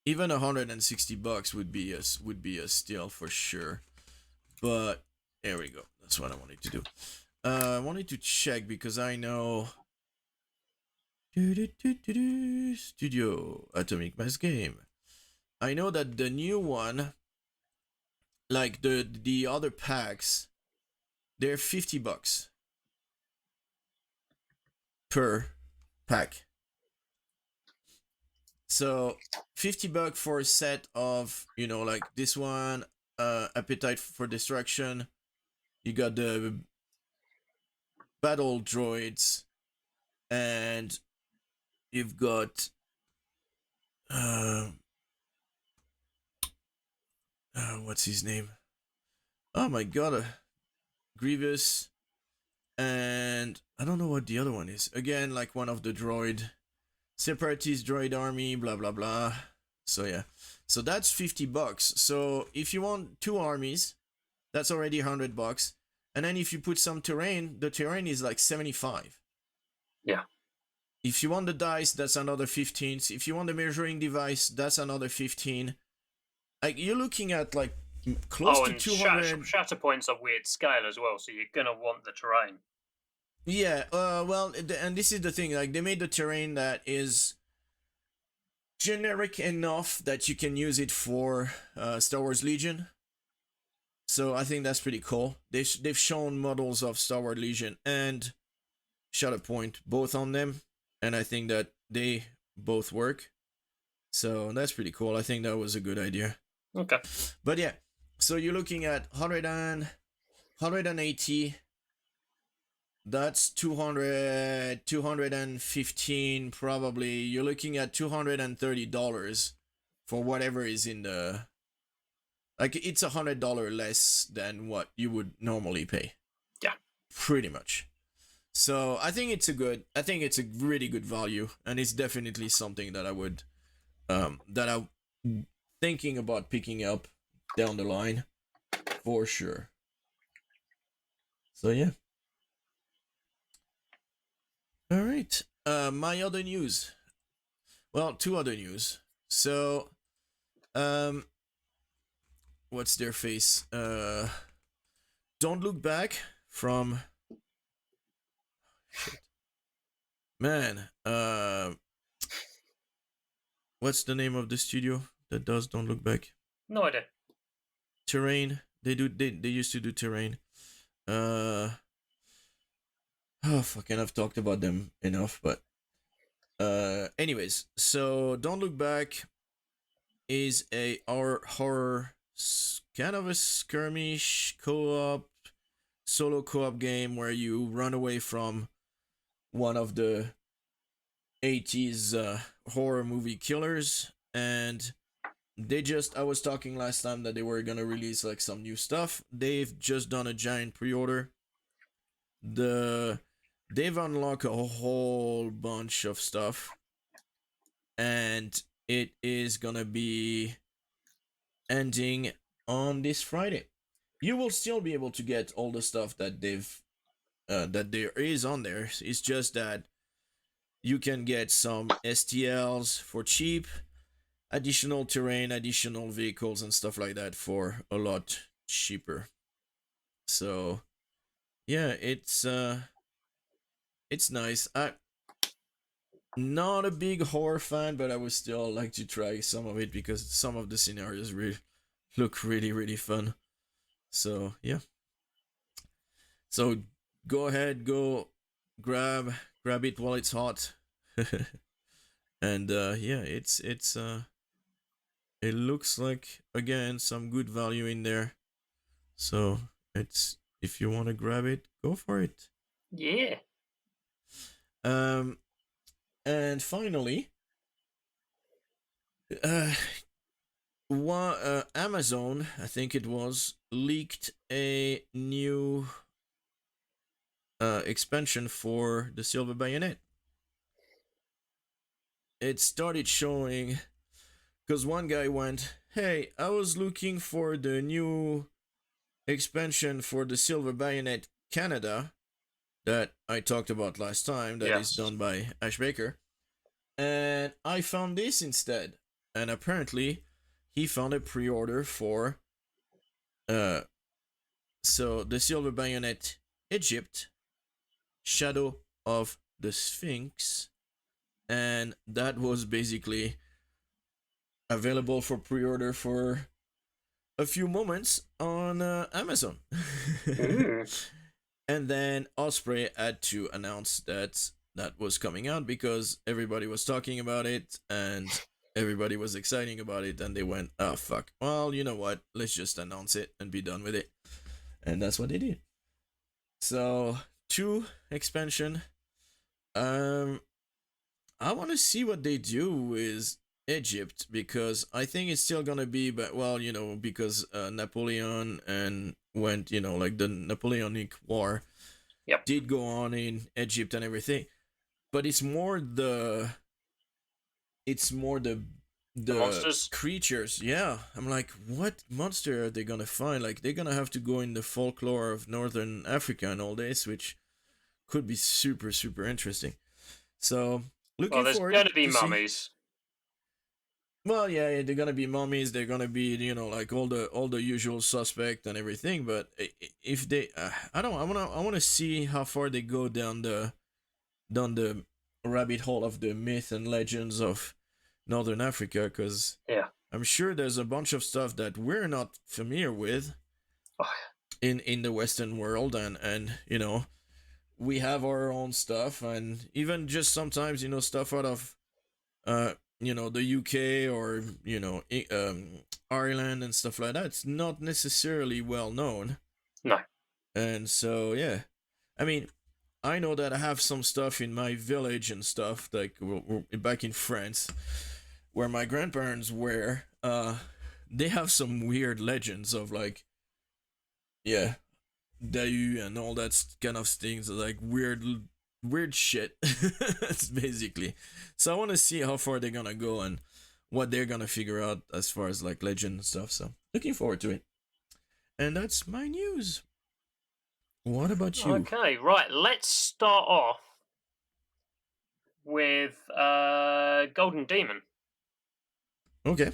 A: even $160 would be a steal for sure. But there we go. That's what I wanted to do. I wanted to check because I know Studio Atomic Mass Game. I know that the new one, like the other packs, they're $50 per pack. So $50 for a set of, like this one, Appetite for Destruction. You got the battle droids, and you've got what's his name? Oh my god, Grievous, and I don't know what the other one is. Again, like one of the droid separatist droid army, blah blah blah. So yeah, so that's $50. So if you want two armies, that's already $100. And then if you put some terrain, the terrain is like 75.
B: Yeah.
A: If you want the dice, that's another 15. If you want the measuring device, that's another 15. Like you're looking at like close to
B: and
A: 200.
B: shatter points are weird scale as well, so you're gonna want the terrain.
A: Yeah, well, and this is the thing. Like they made the terrain that is generic enough that you can use it for Star Wars Legion. So I think that's pretty cool. They've shown models of Star Wars Legion and Shatterpoint both on them, and I think that they both work. So that's pretty cool. I think that was a good idea.
B: Okay.
A: But yeah, so you're looking at 180. That's 215 probably. You're looking at $230 for whatever is in the, like it's $100 less than what you would normally pay.
B: Yeah.
A: Pretty much. So I think it's a really good value, and it's definitely something that I would that I'm thinking about picking up down the line for sure. So yeah. All right. My other news. Well, two other news. So, what's their face? Don't Look Back from. Shit. Man. What's the name of the studio that does Don't Look Back?
B: No idea.
A: Terrain. They used to do Terrain. Oh fucking, I've talked about them enough, but anyways, so Don't Look Back is a horror kind of a skirmish solo co-op game where you run away from one of the 80s horror movie killers, and I was talking last time that they were gonna release like some new stuff. They've just done a giant pre-order. They've unlocked a whole bunch of stuff, and it is gonna be ending on this Friday. You will still be able to get all the stuff that that there is on there. It's just that you can get some STLs for cheap, additional terrain, additional vehicles, and stuff like that for a lot cheaper. So yeah, it's nice. I'm not a big horror fan, but I would still like to try some of it because some of the scenarios look really fun. So yeah. So go ahead, go grab it while it's hot. And yeah, it looks like again some good value in there. So it's, if you want to grab it, go for it.
B: Yeah.
A: And finally, Amazon, I think it was, leaked a new expansion for the Silver Bayonet. It started showing, because one guy went, "Hey, I was looking for the new expansion for the Silver Bayonet Canada that I talked about last time, that is done by Ash Baker, and I found this instead." And apparently he found a pre-order for so the Silver Bayonet Egypt, Shadow of the Sphinx, and that was basically available for pre-order for a few moments on Amazon. And then Osprey had to announce that was coming out because everybody was talking about it and everybody was excited about it, and they went, "Oh fuck, well, you know what, let's just announce it and be done with it." And that's what they did. So 2 expansion. I want to see what they do with Egypt, because I think it's still gonna be, but well, you know, because Napoleon and went, like the Napoleonic War
B: Yep.
A: did go on in Egypt and everything, but it's more
B: The
A: the
B: monsters.
A: creatures. Yeah, I'm like, what monster are they gonna find? Like, they're gonna have to go in the folklore of Northern Africa and all this, which could be super super interesting. So
B: Well,
A: looking
B: there's
A: forward
B: going to be
A: to see.
B: mummies.
A: Well, yeah, they're gonna be mummies. They're gonna be, like all the usual suspect and everything. But if they, I don't, I wanna see how far they go down the rabbit hole of the myth and legends of Northern Africa, because
B: Yeah.
A: I'm sure there's a bunch of stuff that we're not familiar with
B: Oh,
A: in the Western world, and we have our own stuff, and even just sometimes stuff out of uh the UK, or Ireland and stuff like that. It's not necessarily well known,
B: no.
A: and so yeah, I mean, I know that I have some stuff in my village and stuff, like back in France, where my grandparents were. They have some weird legends of, like, yeah, Dayu and all that kind of things, like weird shit. It's basically. So I want to see how far they're gonna go and what they're gonna figure out as far as like legend and stuff. So looking forward to it. And that's my news. What about you?
B: Okay, right. Let's start off with Golden Demon,
A: Okay.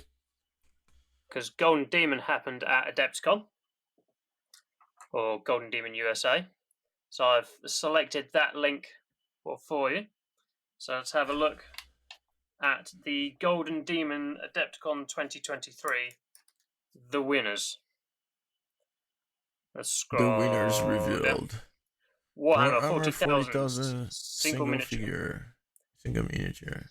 B: because Golden Demon happened at Adepticon, or Golden Demon USA. So I've selected that link for you. So let's have a look at the Golden Demon Adepticon 2023, the winners. Let's
A: The winners
B: scroll down.
A: revealed.
B: Warhammer
A: Warhammer
B: 40,000
A: 40,000
B: single
A: single
B: miniature.
A: figure. Single miniature.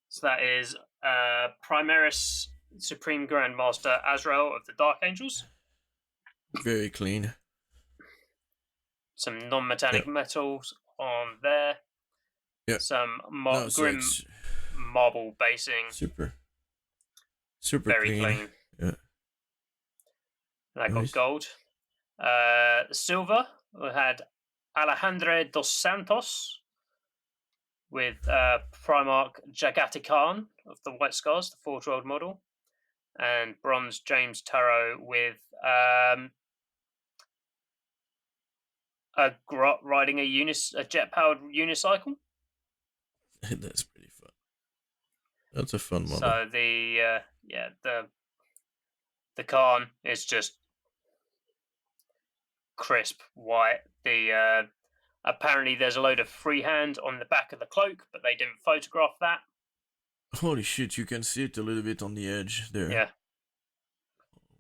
B: So that is Primaris Supreme Grandmaster Azrael of the Dark Angels.
A: Very clean.
B: Some non-metallic metals on there.
A: Yeah.
B: Some
A: No, so
B: grim
A: it's
B: marble basing.
A: super
B: Very
A: clean.
B: clean.
A: Yeah.
B: And I
A: Nice.
B: got gold. Silver, we had Alejandro dos Santos with Primarch Jagati Khan of the White Scars, the 4-year-old model. And bronze, James Tarot with a grot riding a jet-powered unicycle.
A: That's pretty fun. That's a fun model.
B: So the Khan is just crisp white. The apparently there's a load of freehand on the back of the cloak, but they didn't photograph that.
A: Holy shit, you can see it a little bit on the edge there.
B: Yeah.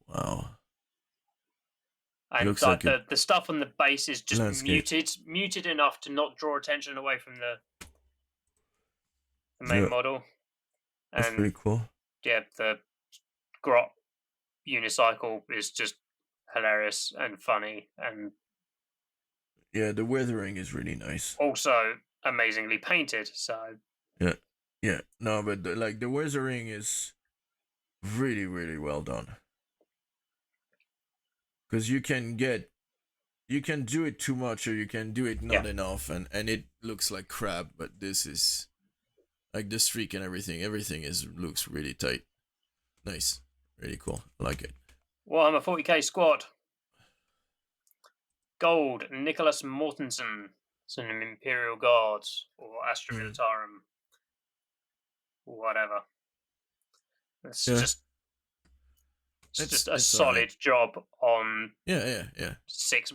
A: Wow.
B: And
A: looks
B: like
A: like
B: the stuff on the base is just
A: landscape.
B: muted enough to not draw attention away from the main model.
A: That's pretty cool.
B: Yeah, the grot unicycle is just hilarious and funny, and
A: yeah, the weathering is really nice.
B: Also amazingly painted. So
A: yeah, no, but the weathering is really really well done. Because you can do it too much, or you can do it not enough, and it looks like crap. But this is like the streak and everything. Everything looks really tight. Nice, really cool. I like it.
B: Warhammer 40k squad. Gold, Nicholas Mortensen, some Imperial Guards or Astra Militarum, whatever. It's just a solid job on.
A: Yeah.
B: 6.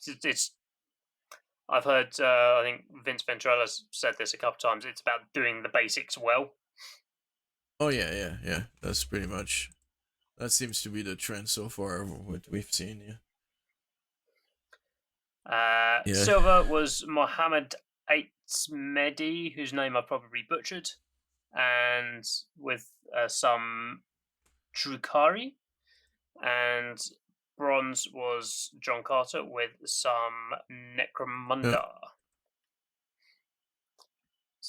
B: It's. I've heard. I think Vince Venturella's said this a couple times. It's about doing the basics well.
A: Oh yeah. That's pretty much. That seems to be the trend so far. What we've seen. Yeah.
B: Silver was Mohammed Aitzmedi, whose name I probably butchered, and with some Drukari, and bronze was John Carter with some Necromunda.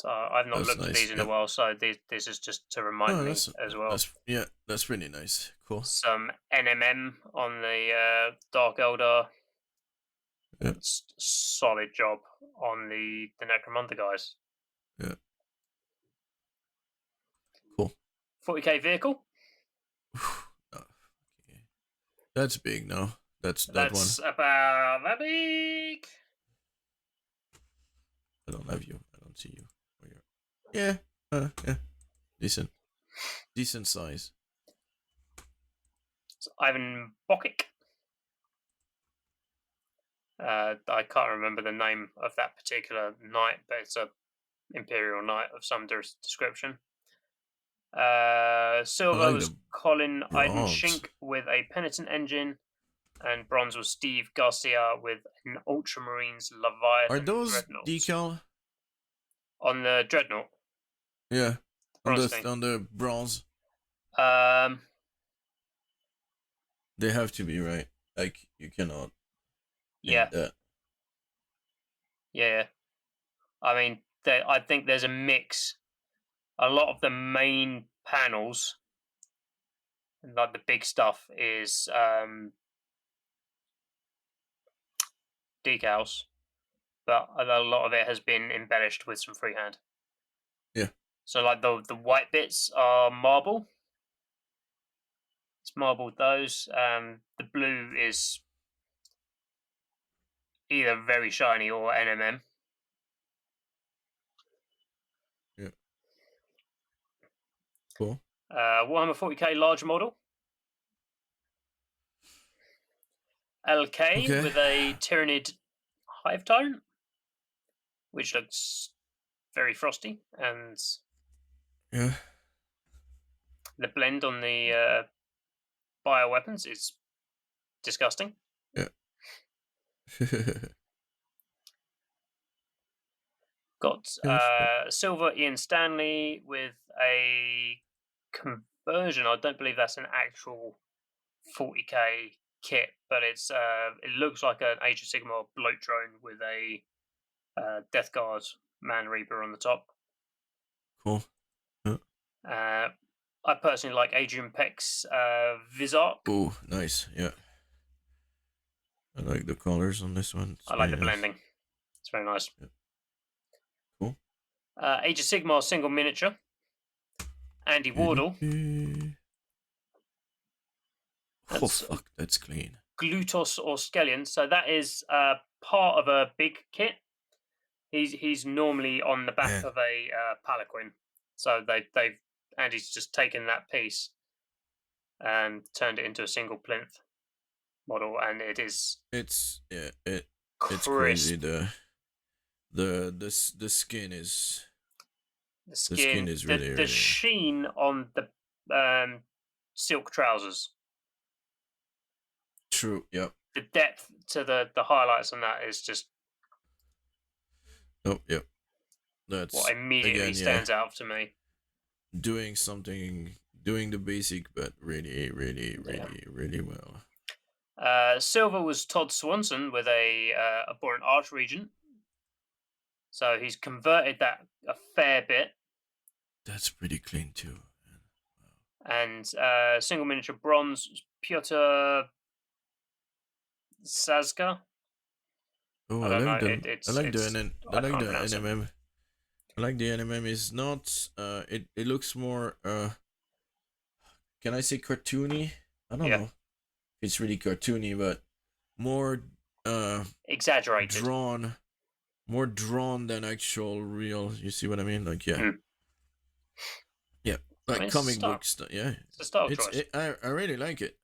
B: So I've not
A: That's
B: looked at
A: nice.
B: these in a while, so this is just to remind me as well.
A: That's pretty nice. Cool.
B: Some NMM on the Dark Elder.
A: Yeah.
B: Solid job on the Necromunda guys.
A: Yeah. Cool.
B: 40k vehicle.
A: Okay. That's big, no? That's
B: That's
A: one.
B: about that big.
A: I don't have you. I don't see you. Yeah. Yeah. Decent size.
B: It's Ivan Bokic. I can't remember the name of that particular knight, but it's a Imperial knight of some description. Silver was Colin Eidenschink with a Penitent engine, and bronze was Steve Garcia with an Ultramarines Leviathan.
A: Are those
B: dreadnoughts.
A: decal
B: On the dreadnought?
A: Yeah, on the bronze. They have to be, right? Like, you cannot.
B: Yeah. Yeah. I mean, I think there's a mix. A lot of the main panels, like the big stuff, is decals, but a lot of it has been embellished with some freehand.
A: Yeah.
B: So, like the white bits are marble. It's marbled those. The blue is either very shiny or NMM.
A: Yeah. Cool.
B: Warhammer 40k large model. LK with a Tyranid hive tone, which looks very frosty, and
A: yeah,
B: the blend on the bioweapons is disgusting.
A: Yeah.
B: Got silver Ian Stanley with a conversion. I don't believe that's an actual 40k kit, but it looks like an Age of Sigmar bloat drone with a Death Guard Man Reaper on the top.
A: Cool.
B: Yeah. I personally like Adrian Peck's Vizark.
A: Oh, nice. Yeah. I like the colors on this one.
B: I like the blending. It's very nice.
A: Yeah. Cool.
B: Age of Sigmar single miniature. Andy Wardle.
A: Oh, fuck, that's clean.
B: Glutos or Skellion. So that is part of a big kit. He's normally on the back of a Palanquin. So Andy's just taken that piece and turned it into a single plinth model, and it's
A: crazy. The skin is really
B: the sheen on the silk trousers.
A: True. Yep.
B: The depth to the highlights on that is just.
A: Oh, yep. That's
B: what immediately stands out to me.
A: Doing the basic, but really well.
B: Silver was Todd Swanson with a Abhorrent Arch Regent. So he's converted that a fair bit.
A: That's pretty clean too.
B: Wow. And single miniature bronze, Pyotr Sazka.
A: Oh, I like the NMM. I like the NMM. Is not. It looks more. Can I say cartoony? I don't know. It's really cartoony, but more.
B: Exaggerated.
A: More drawn than actual real. You see what I mean? Like, yeah. Yeah, like comic book stuff. Yeah,
B: it's a style choice.
A: I really like it.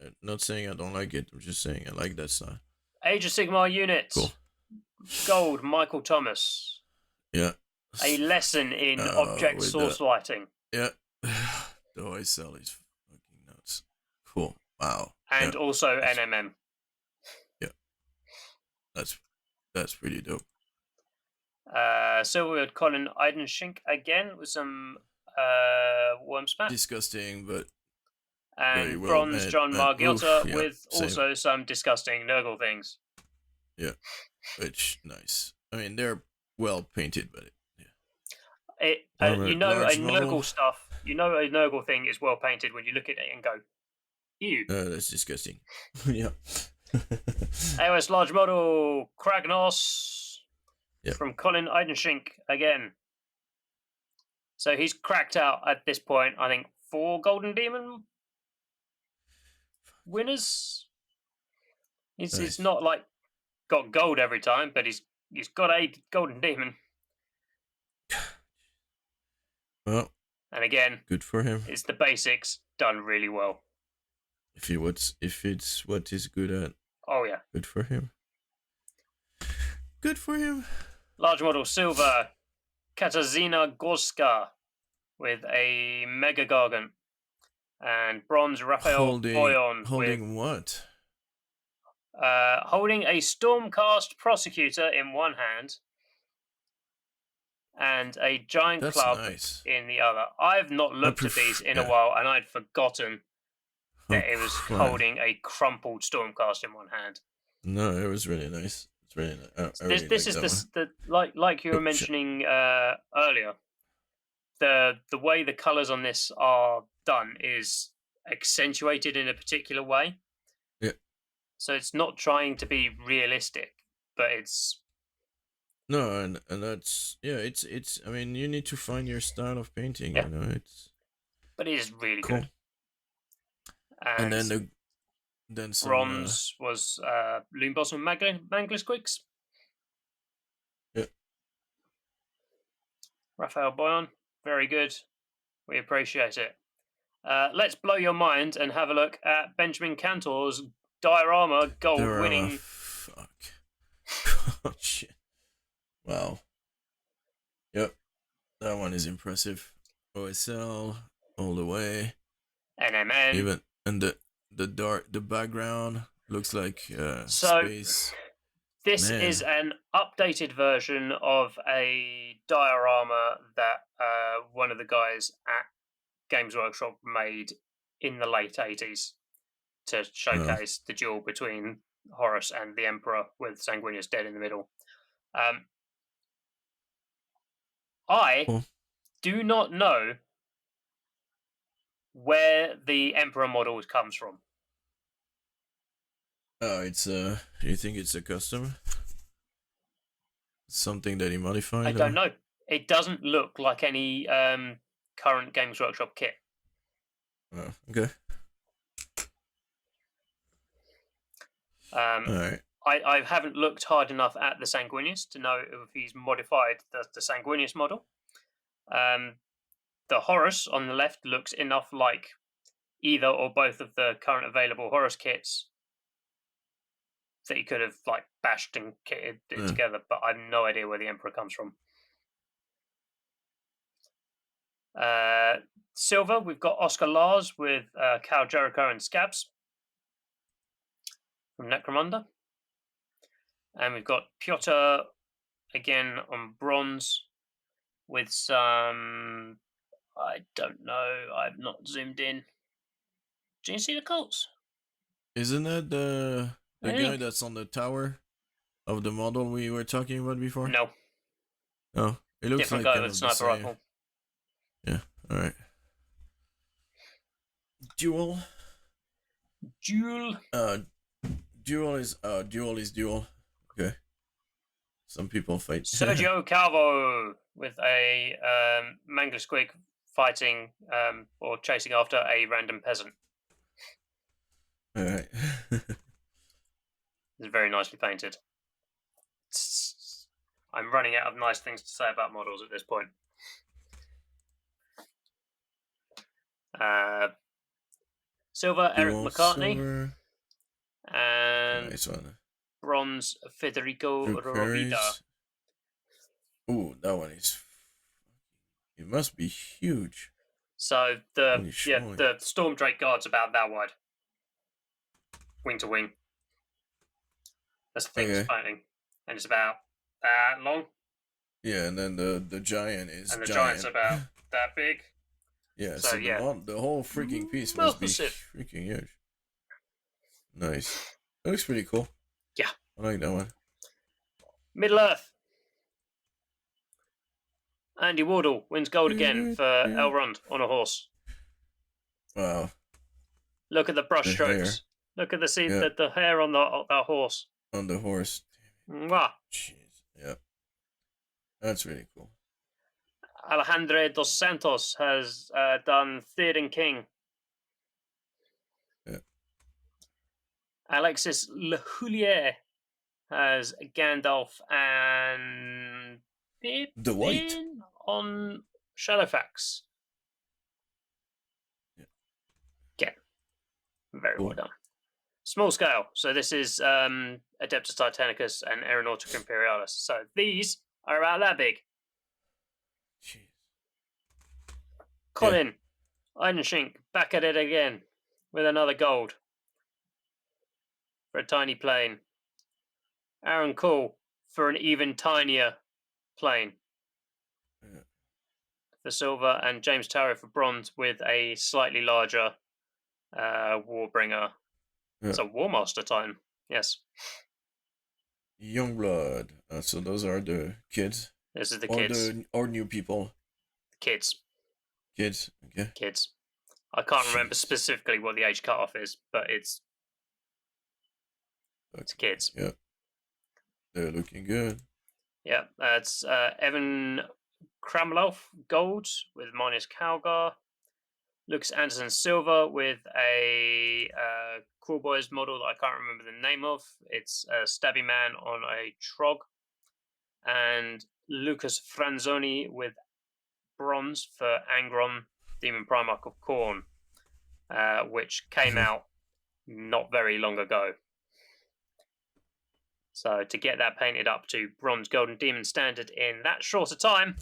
A: I'm not saying I don't like it. I'm just saying I like that style.
B: Age of Sigmar units.
A: Cool.
B: Gold, Michael Thomas.
A: Yeah.
B: A lesson in object source lighting.
A: Yeah. The OSL is fucking nuts. Cool. Wow.
B: And also NMM.
A: Yeah. That's pretty dope.
B: Silver with Colin Eidenschink again with some Wormspat.
A: Disgusting, but
B: and
A: very well
B: bronze
A: made.
B: John Margilta with
A: same.
B: Also some disgusting Nurgle things.
A: Yeah, which nice. I mean, they're well painted, but
B: You
A: Armored
B: know, a
A: large model.
B: Nurgle stuff. You know, a Nurgle thing is well painted when you look at it and go, "Ew."
A: That's disgusting. Yeah.
B: AOS large model Kragnos
A: Yep.
B: from Colin Eidenschink again. So he's cracked out at this point, I think, 4 Golden Demon winners. It's
A: Nice.
B: not like got gold every time, but he's got a Golden Demon.
A: Well,
B: and again,
A: good for him.
B: It's the basics done really well.
A: If it's what he's good at.
B: Oh yeah.
A: Good for him. Good for him.
B: Large model silver Katarzyna Gorska with a Mega Gargant. And bronze Raphael Boyon
A: holding what?
B: Holding a Stormcast Prosecutor in one hand and a giant club in the other. I've not looked at these in a while, and I'd forgotten that it was holding a crumpled Stormcast in one hand.
A: No, it was really nice. It's really nice.
B: This is the like you were mentioning earlier. The way the colours on this are done is accentuated in a particular way.
A: Yeah.
B: So it's not trying to be realistic, but it's
A: no, and that's it's. I mean, you need to find your style of painting.
B: Yeah.
A: You know,
B: But it is really
A: cool.
B: good.
A: And then some
B: bronze was Loonboss and Mangler's Quicks.
A: Yeah.
B: Raphael Boyon, very good. We appreciate it. Let's blow your mind and have a look at Benjamin Cantor's diorama gold winning.
A: Fuck. Oh shit. Wow. Yep. That one is impressive. OSL all the way.
B: NMN.
A: Even and the background looks like space.
B: This is an updated version of a diorama that one of the guys at Games Workshop made in the late 80s to showcase the duel between Horus and the Emperor with Sanguinius dead in the middle. I do not know where the Emperor model comes from.
A: Oh, it's you think it's a custom? Something that he modified?
B: I don't know. It doesn't look like any current Games Workshop kit.
A: Oh, okay. Alright.
B: I haven't looked hard enough at the Sanguinius to know if he's modified the Sanguinius model. The Horus on the left looks enough like either or both of the current available Horus kits that he could have like bashed and kitted it together, but I have no idea where the Emperor comes from. Silver, we've got Oscar Lars with Cal Jericho and Scabs from Necromunda. And we've got Piotr again on bronze with some, I don't know, I've not zoomed in. Do you see the Colts?
A: Isn't that the guy that's on the tower of the model we were talking about before?
B: No.
A: Oh, it looks
B: different
A: like
B: guy with sniper rifle.
A: Yeah, alright. Duel. Duel is duel. Okay. Some people fight.
B: Sergio Calvo with a Mangler Squig fighting or chasing after a random peasant.
A: Alright.
B: It's very nicely painted. I'm running out of nice things to say about models at this point. Silver, Eric McCartney.
A: Silver.
B: And
A: nice one.
B: Bronze, Federico Rovida.
A: Ooh, that one is. It must be huge.
B: So the Storm Drake Guard's about that wide, wing to wing. That's the thing it's fighting, and it's about that long.
A: Yeah, and then the giant is.
B: And the giant's about that big.
A: Yeah, so the whole freaking piece must be freaking huge. Nice. That looks pretty cool.
B: Yeah.
A: I like that one.
B: Middle Earth. Andy Wardle wins gold again for Elrond on a horse.
A: Wow.
B: Look at the brush
A: The
B: strokes.
A: hair.
B: Look at the
A: Yeah.
B: the hair on that horse.
A: On the horse.
B: Mwah.
A: Jeez. Yeah. That's really cool.
B: Alejandro dos Santos has done Theoden King.
A: Yeah.
B: Alexis Lehoulier has Gandalf and
A: The White.
B: Pippin on Shadowfax.
A: Yeah.
B: Again, very
A: Cool.
B: well done. Small scale. So this is Adeptus Titanicus and Aeronautica Imperialis. So these are about that big.
A: Jeez.
B: Colin Eidenschink back at it again with another gold for a tiny plane. Aaron Cole for an even tinier plane.
A: Yeah.
B: For silver, and James Tarrow for bronze with a slightly larger Warbringer.
A: Yeah.
B: It's a Warmaster Titan. Yes.
A: Youngblood. So those are the kids.
B: This is the kids.
A: Or new people.
B: Kids.
A: Kids. Okay.
B: Kids. I can't remember specifically what the age cutoff is, but it's kids.
A: Yeah. They're looking good.
B: Yeah, it's Evan Kramloff gold with minus Calgar. Lucas Anderson silver with a Cruel Boys model that I can't remember the name of. It's a Stabby Man on a Trog. And Lucas Franzoni with bronze for Angron, Demon Primarch of Khorne, which came out not very long ago. So to get that painted up to bronze, golden demon standard in that shorter time,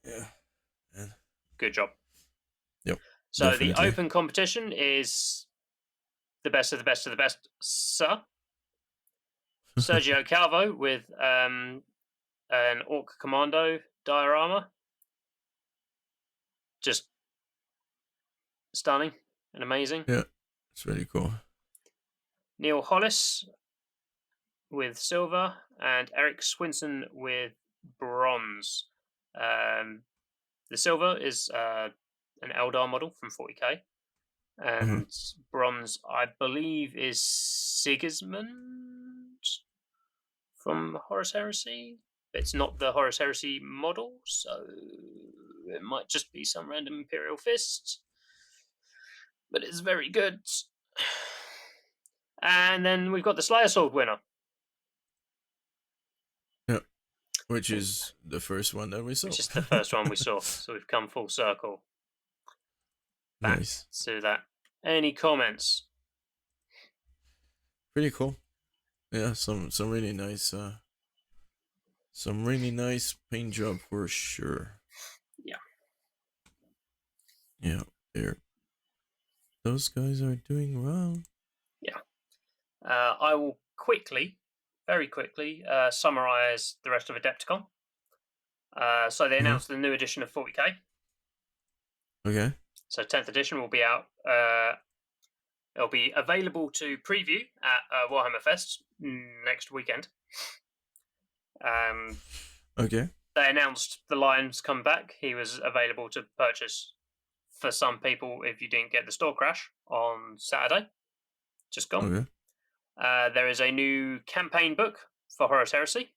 A: yeah,
B: good job.
A: Yep.
B: So
A: definitely.
B: the open competition is the best of the best of the best, sir. Sergio Calvo with an Orc Commando diorama. Just stunning and amazing.
A: Yeah, it's really cool.
B: Neil Hollis with silver and Eric Swinson with bronze. The silver is an Eldar model from 40k, and bronze, I believe, is Sigismund from Horus Heresy. It's not the Horus Heresy model, so it might just be some random Imperial Fist, but it's very good. And then we've got the Slayer Sword winner.
A: Yeah, which is the first one that we saw.
B: Which is the first one we saw. So we've come full circle. Back
A: Nice.
B: to that. Any comments?
A: Pretty cool. Yeah, some really nice paint job for sure.
B: Yeah.
A: Yeah, those guys are doing well.
B: Yeah. I will very quickly, summarize the rest of Adepticon. So they announced the new edition of 40k.
A: Okay.
B: So 10th edition will be out. It'll be available to preview at Warhammer Fest next weekend.
A: Okay.
B: They announced the Lion's come back. He was available to purchase for some people if you didn't get the store crash on Saturday. Just gone.
A: Okay.
B: There is a new campaign book for Horus Heresy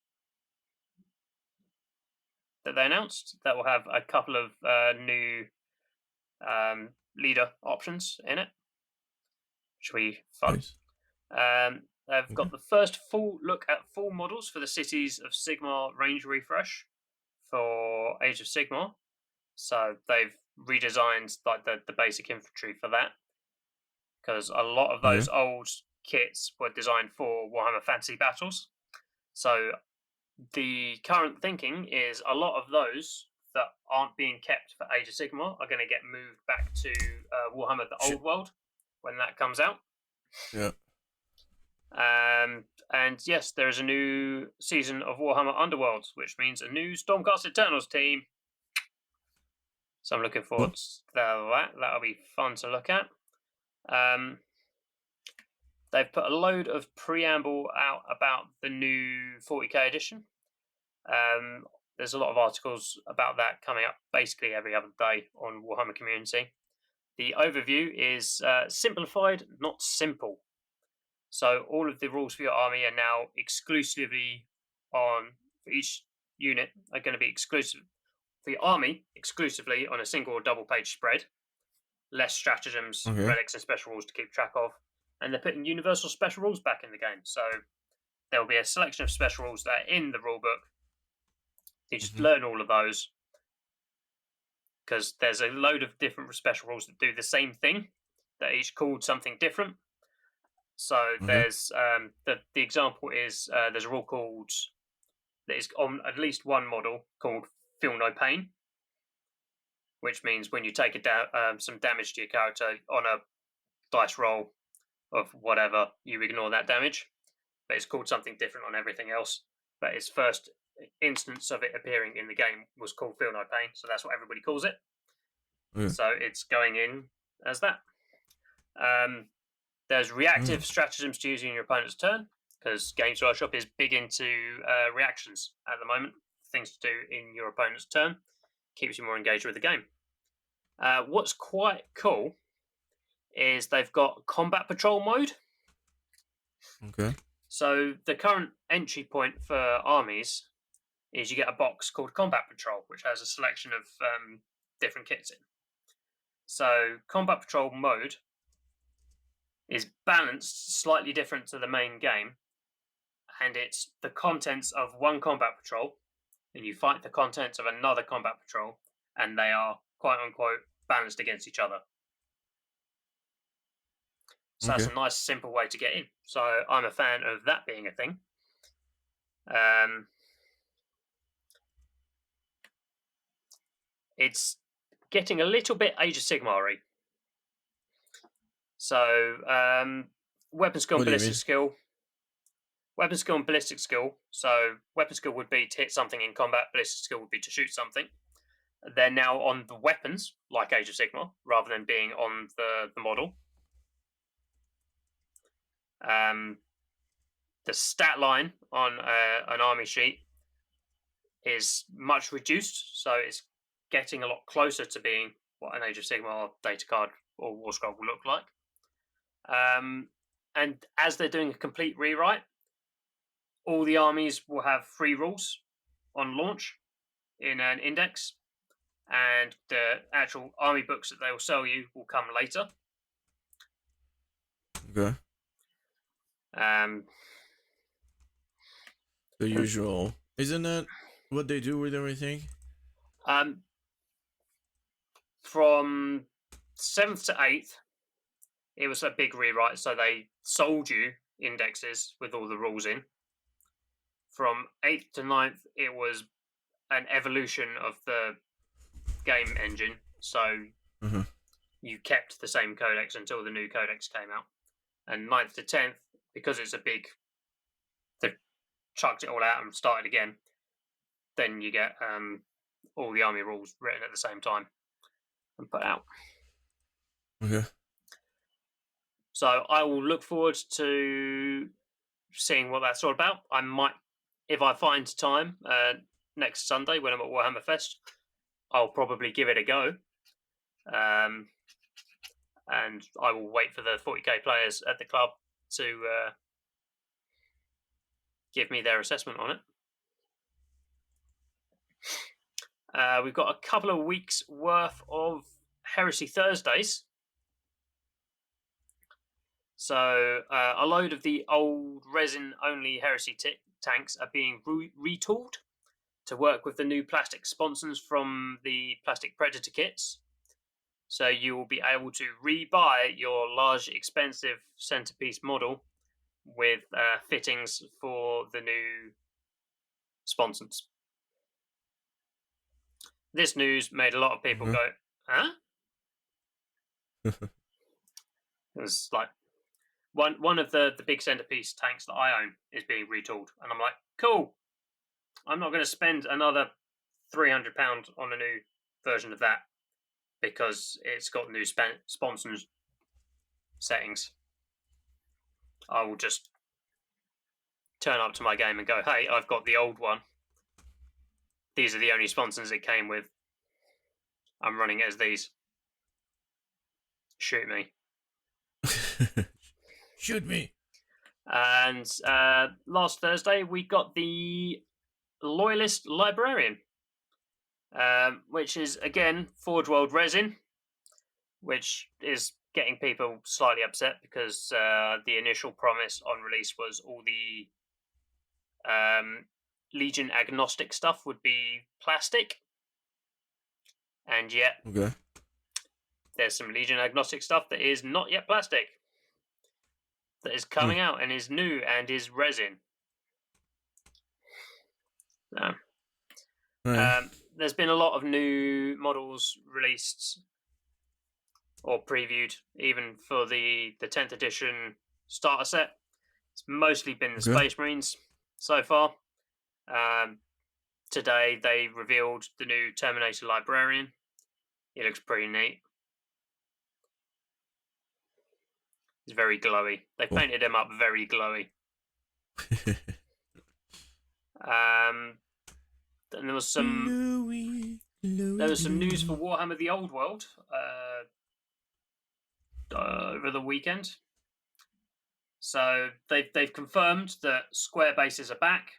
B: that they announced that will have a couple of new leader options in it, which will be fun.
A: Nice.
B: They've got the first full look at full models for the Cities of Sigmar range refresh for Age of Sigmar. So they've redesigned like the basic infantry for that, because a lot of those old kits were designed for Warhammer Fantasy Battles. So the current thinking is a lot of those that aren't being kept for Age of Sigmar are going to get moved back to Warhammer the Old World when that comes out.
A: Yeah.
B: And yes, there is a new season of Warhammer Underworld, which means a new Stormcast Eternals team. So I'm looking forward to that. That'll be fun to look at. They've put a load of preamble out about the new 40k edition. there's a lot of articles about that coming up basically every other day on Warhammer Community. The overview is simplified, not simple. So all of the rules for your army are now exclusively on, for each unit, are going to be exclusive for your army, exclusively on a single or double page spread. Less stratagems,
A: Okay.
B: relics, and special rules to keep track of. And they're putting universal special rules back in the game. So there will be a selection of special rules that are in the rulebook. You just learn all of those, because there's a load of different special rules that do the same thing, that each called something different. So there's the example is there's a rule called, that is on at least one model, called Feel No Pain, which means when you take some damage to your character on a dice roll of whatever, you ignore that damage. But it's called something different on everything else. But its first instance of it appearing in the game was called Feel No Pain, so that's what everybody calls it. So it's going in as that. There's reactive stratagems to use in your opponent's turn, because Games Workshop is big into reactions at the moment. Things to do in your opponent's turn. Keeps you more engaged with the game. What's quite cool is they've got combat patrol mode.
A: Okay.
B: So the current entry point for armies is you get a box called Combat Patrol, which has a selection of different kits in. So Combat Patrol mode is balanced slightly different to the main game, and it's the contents of one Combat Patrol, and you fight the contents of another Combat Patrol, and they are quote unquote balanced against each other. So that's a nice, simple way to get in. So I'm a fan of that being a thing. It's getting a little bit Age of Sigmar-y. So weapon skill and ballistic skill. Weapon skill and ballistic skill. So weapon skill would be to hit something in combat. Ballistic skill would be to shoot something. They're now on the weapons, like Age of Sigmar, rather than being on the model. The stat line on an army sheet is much reduced, so it's getting a lot closer to being what an Age of Sigmar data card or War Scroll will look like. And as they're doing a complete rewrite, all the armies will have free rules on launch in an index, and the actual army books that they will sell you will come later.
A: Okay. The usual. Isn't that what they do with everything?
B: From 7th to 8th, it was a big rewrite, so they sold you indexes with all the rules in. From 8th to 9th, it was an evolution of the game engine, so you kept the same codex until the new codex came out. And 9th to 10th, because it's a big, they chucked it all out and started again, then you get all the army rules written at the same time and put out.
A: Okay.
B: So I will look forward to seeing what that's all about. I might, if I find time, next Sunday when I'm at Warhammer Fest, I'll probably give it a go. And I will wait for the 40k players at the club to give me their assessment on it. We've got a couple of weeks worth of Heresy Thursdays. So a load of the old resin-only Heresy tanks are being retooled to work with the new plastic sponsons from the Plastic Predator kits. So you will be able to rebuy your large, expensive centerpiece model with fittings for the new sponsons. This news made a lot of people go, huh? It was like, one of the big centerpiece tanks that I own is being retooled. And I'm like, cool. I'm not going to spend another £300 on a new version of that because it's got new sponsons settings. I will just turn up to my game and go, hey, I've got the old one. these are the only sponsons it came with. I'm running it as these. Shoot me.
A: Shoot me.
B: And last Thursday, we got the Loyalist Librarian, which is, again, Forge World resin, which is getting people slightly upset because the initial promise on release was all the Legion agnostic stuff would be plastic. And yet,
A: Okay.
B: there's some Legion agnostic stuff that is not yet plastic. That is coming out and is new and is resin. There's been a lot of new models released or previewed, even for the 10th edition starter set. It's mostly been the Space Marines so far. Today they revealed the new Terminator Librarian. It looks pretty neat. It's very glowy. They painted him up very glowy. And there was some news for Warhammer: The Old World over the weekend. So they've confirmed that square bases are back,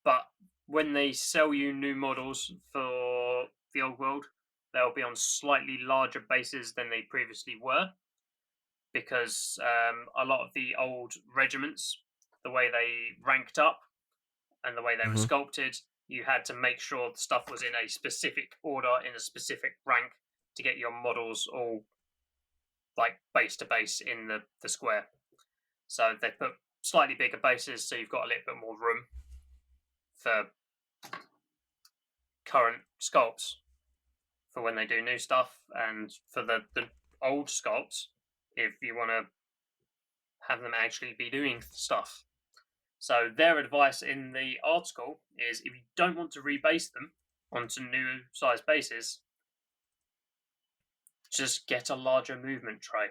B: but when they sell you new models for the Old World, they'll be on slightly larger bases than they previously were, because a lot of the old regiments, the way they ranked up and the way they were sculpted, you had to make sure the stuff was in a specific order, in a specific rank, to get your models all like base to base in the square. So they put slightly bigger bases, so you've got a little bit more room for current sculpts for when they do new stuff, and for the old sculpts, if you want to have them actually be doing stuff. So their advice in the article is, if you don't want to rebase them onto new size bases, just get a larger movement tray.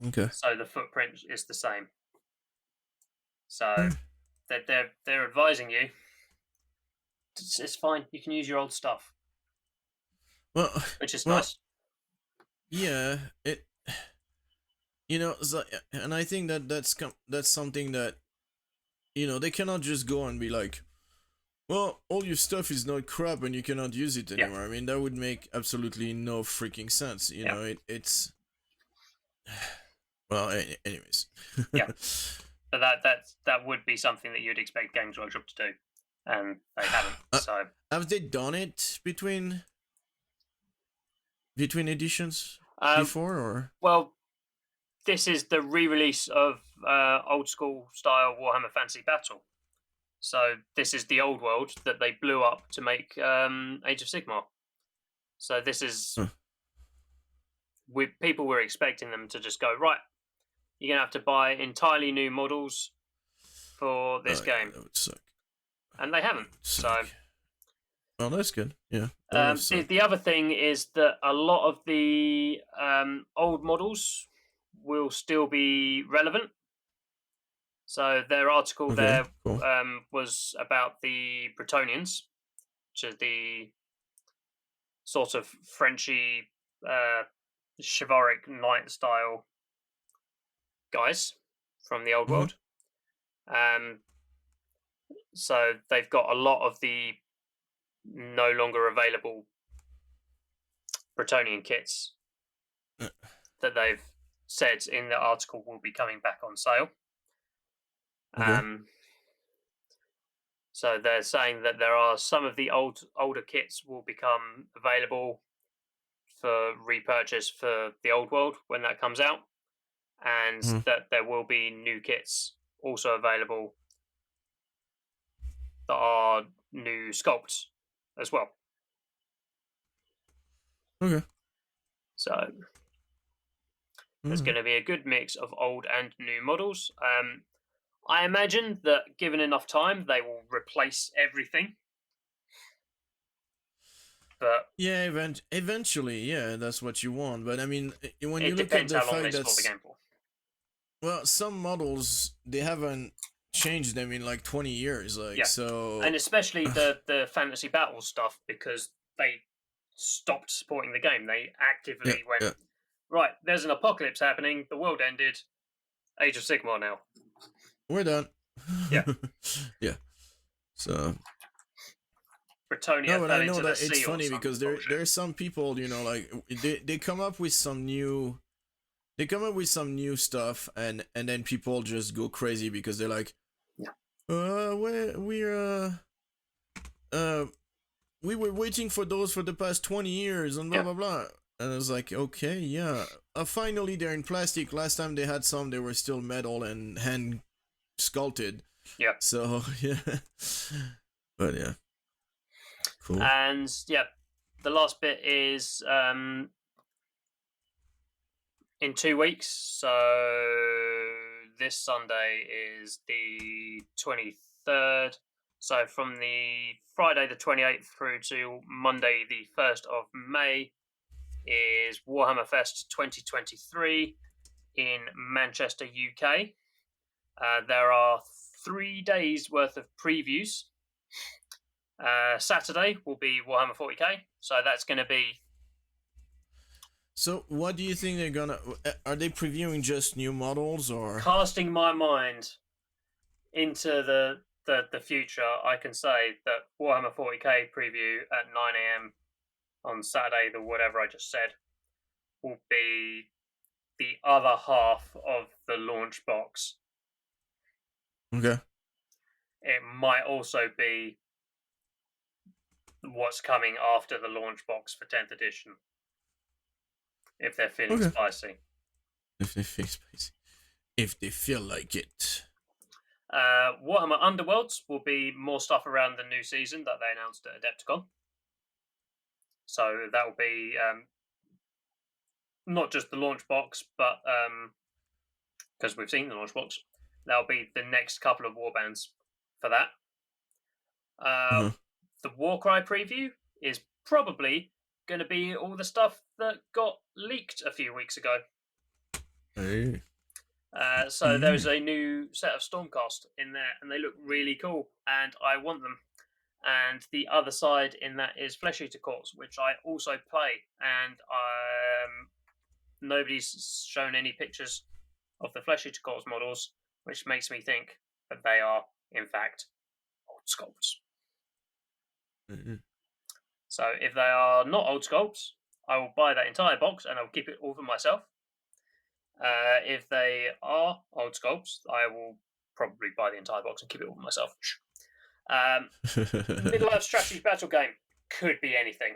A: Okay.
B: So the footprint is the same. So they're advising you. It's fine. You can use your old stuff.
A: Well,
B: which is nice.
A: Yeah, and I think that's something that, they cannot just go and be like, well, all your stuff is not crap and you cannot use it anymore. I mean, that would make absolutely no freaking sense. It's well, anyways.
B: Yeah, but that would be something that you'd expect Games Workshop to do, and they haven't. So
A: have they done it between editions before, or?
B: Well, this is the re-release of old school style Warhammer Fantasy Battle. So this is the old world that they blew up to make Age of Sigmar. So this is people were expecting them to just go, right, you're gonna have to buy entirely new models for this game.
A: That would suck.
B: And they haven't. So
A: well, that's good. Yeah.
B: The other thing is that a lot of the old models will still be relevant. So their article was about the Bretonians, which is the sort of Frenchy, chivalric knight style guys from the old world. So they've got a lot of the no longer available Bretonian kits that they've said in the article will be coming back on sale. So they're saying that there are some of the older kits will become available for repurchase for the old world when that comes out, and that there will be new kits also available that are new sculpts as well.
A: Okay.
B: So there's going to be a good mix of old and new models. I imagine that given enough time, they will replace everything. But
A: yeah, eventually, yeah, that's what you want. But I mean, when you look at the fact that,
B: the game for.
A: Well, some models, they haven't changed them in like 20 years. Like,
B: Yeah.
A: so.
B: And especially the fantasy battle stuff, because they stopped supporting the game. They actively went,
A: Yeah.
B: right, there's an apocalypse happening, the world ended, Age of Sigmar now.
A: We're done.
B: Yeah.
A: Yeah. So.
B: Britonia
A: No, but
B: fell
A: I know
B: into the
A: that it's
B: sea or
A: funny
B: some
A: because
B: bullshit.
A: there's some people, like they come up with some new. They come up with some new stuff, and then people just go crazy because they're like,
B: Yeah.
A: uh, we were waiting for those for the past 20 years and blah
B: Yeah.
A: blah blah. And I was like, okay, yeah. Finally, they're in plastic. Last time they had some, they were still metal and hand sculpted.
B: Yeah.
A: So yeah, but yeah, cool.
B: And yeah, the last bit is in 2 weeks. So this Sunday is the 23rd. So from the Friday the 28th through to Monday the 1st of May is Warhammer Fest 2023 in Manchester, UK. There are 3 days worth of previews. Saturday will be Warhammer 40k, so that's going to be.
A: So what do you think they're gonna? Are they previewing just new models or?
B: Casting my mind into the future, I can say that Warhammer 40k preview at 9 a.m. on Saturday, the whatever I just said, will be the other half of the launch box.
A: Okay.
B: It might also be what's coming after the launch box for 10th edition, if they're feeling spicy.
A: If they feel spicy. If they feel like it.
B: Warhammer Underworlds will be more stuff around the new season that they announced at Adepticon. So that will be not just the launch box, but because we've seen the launch box, that'll be the next couple of warbands for that. The Warcry preview is probably going to be all the stuff that got leaked a few weeks ago.
A: Hey.
B: So there's a new set of Stormcast in there, and they look really cool, and I want them. And the other side in that is Flesh Eater Corps, which I also play, and nobody's shown any pictures of the Flesh Eater Corps models, which makes me think that they are, in fact, old sculpts.
A: Mm-hmm.
B: So if they are not old sculpts, I will buy that entire box and I'll keep it all for myself. If they are old sculpts, I will probably buy the entire box and keep it all for myself. Middle-earth strategy battle game could be anything.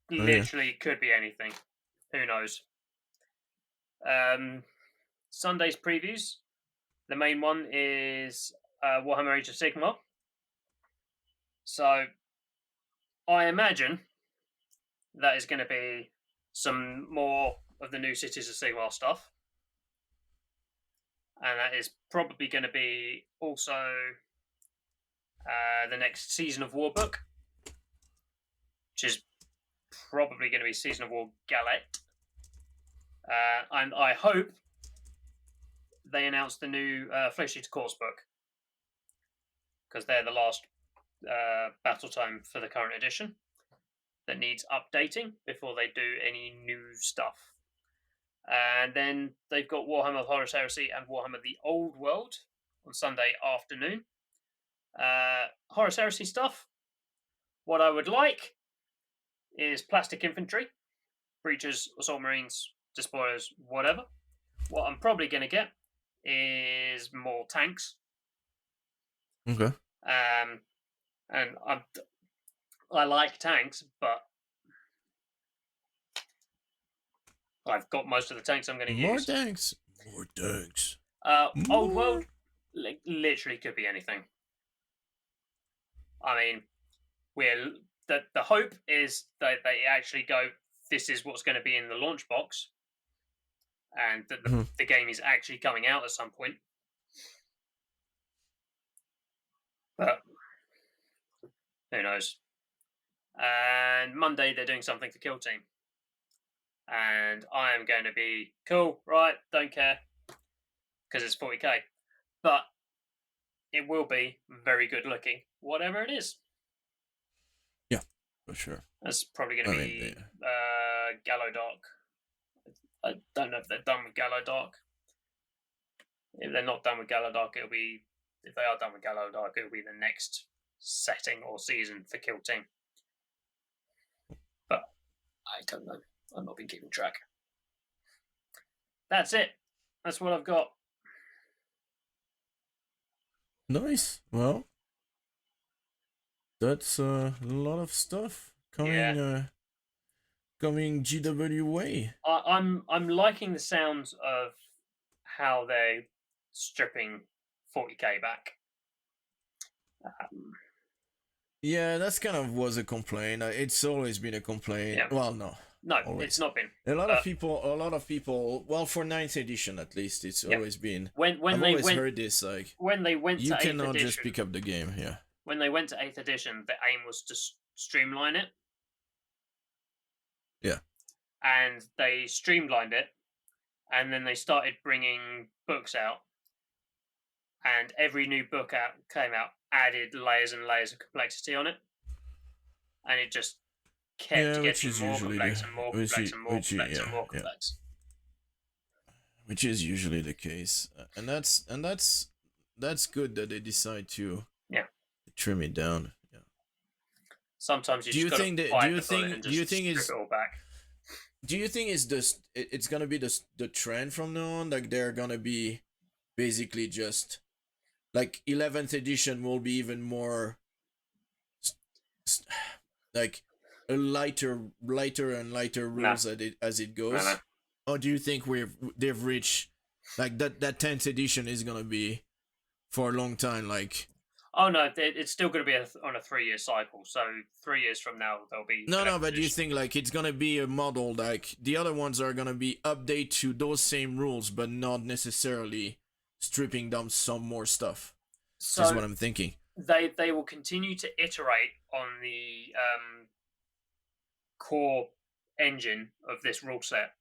B: Literally could be anything. Who knows? Sunday's previews. The main one is Warhammer Age of Sigmar. So I imagine that is going to be some more of the new Cities of Sigmar stuff. And that is probably going to be also the next Season of War book, which is probably going to be Season of War Galette. And I hope they announce the new Flesh Eater Corps book, because they're the last battle time for the current edition that needs updating before they do any new stuff. And then they've got Warhammer Horus Heresy and Warhammer the Old World on Sunday afternoon. Horus Heresy stuff. What I would like is plastic infantry, breachers, assault marines, despoilers, whatever. What I'm probably going to get is more tanks.
A: Okay.
B: And I like tanks, but I've got most of the tanks I'm going to use.
A: More tanks.
B: Old World literally could be anything. I mean, the hope is that they actually go, this is what's going to be in the launch box, and that the game is actually coming out at some point. But who knows? And Monday they're doing something for Kill Team, and I am going to be cool, right? Don't care, because it's 40k. But it will be very good looking, whatever it is.
A: Yeah, for sure.
B: That's probably going to be
A: yeah.
B: Gallo Dark. I don't know if they're done with Gallo Dark. If they're not done with Gallo Dark, it'll be. If they are done with Gallo Dark, it'll be the next setting or season for Kill Team. But I don't know. I've not been keeping track. That's it. That's what I've got.
A: Nice. Well, that's a lot of stuff coming. Coming GW way.
B: I'm liking the sounds of how they're stripping 40k back.
A: Yeah, that's kind of was a complaint. It's always been a complaint.
B: Yeah.
A: Well, no, always.
B: It's not been.
A: A lot of people. Well, for 9th edition at least, it's always been.
B: When
A: I've
B: they
A: always
B: went,
A: heard this like
B: when they went
A: you
B: to 8th
A: cannot
B: edition,
A: just pick up the game. Yeah.
B: When they went to 8th edition, the aim was to streamline it.
A: Yeah.
B: And they streamlined it, and then they started bringing books out, and every new book out came out added layers and layers of complexity on it, and it just kept getting more complex and more complex and more complex and more complex.
A: Which is usually the case, and that's good that they decide to trim it down. Yeah.
B: Sometimes you just think it all back.
A: Do you think it's gonna be the trend from now on? Like they're gonna be basically just like 11th edition will be even more like a lighter and lighter rules as it goes?
B: No.
A: Or do you think they've reached like that 10th edition is gonna be for a long time like?
B: Oh no, it's still going to be on a 3-year cycle. So 3 years from now there'll be
A: but do you think like it's gonna be a model like the other ones are gonna be update to those same rules, but not necessarily stripping down some more stuff? So is what I'm thinking.
B: They will continue to iterate on the core engine of this rule set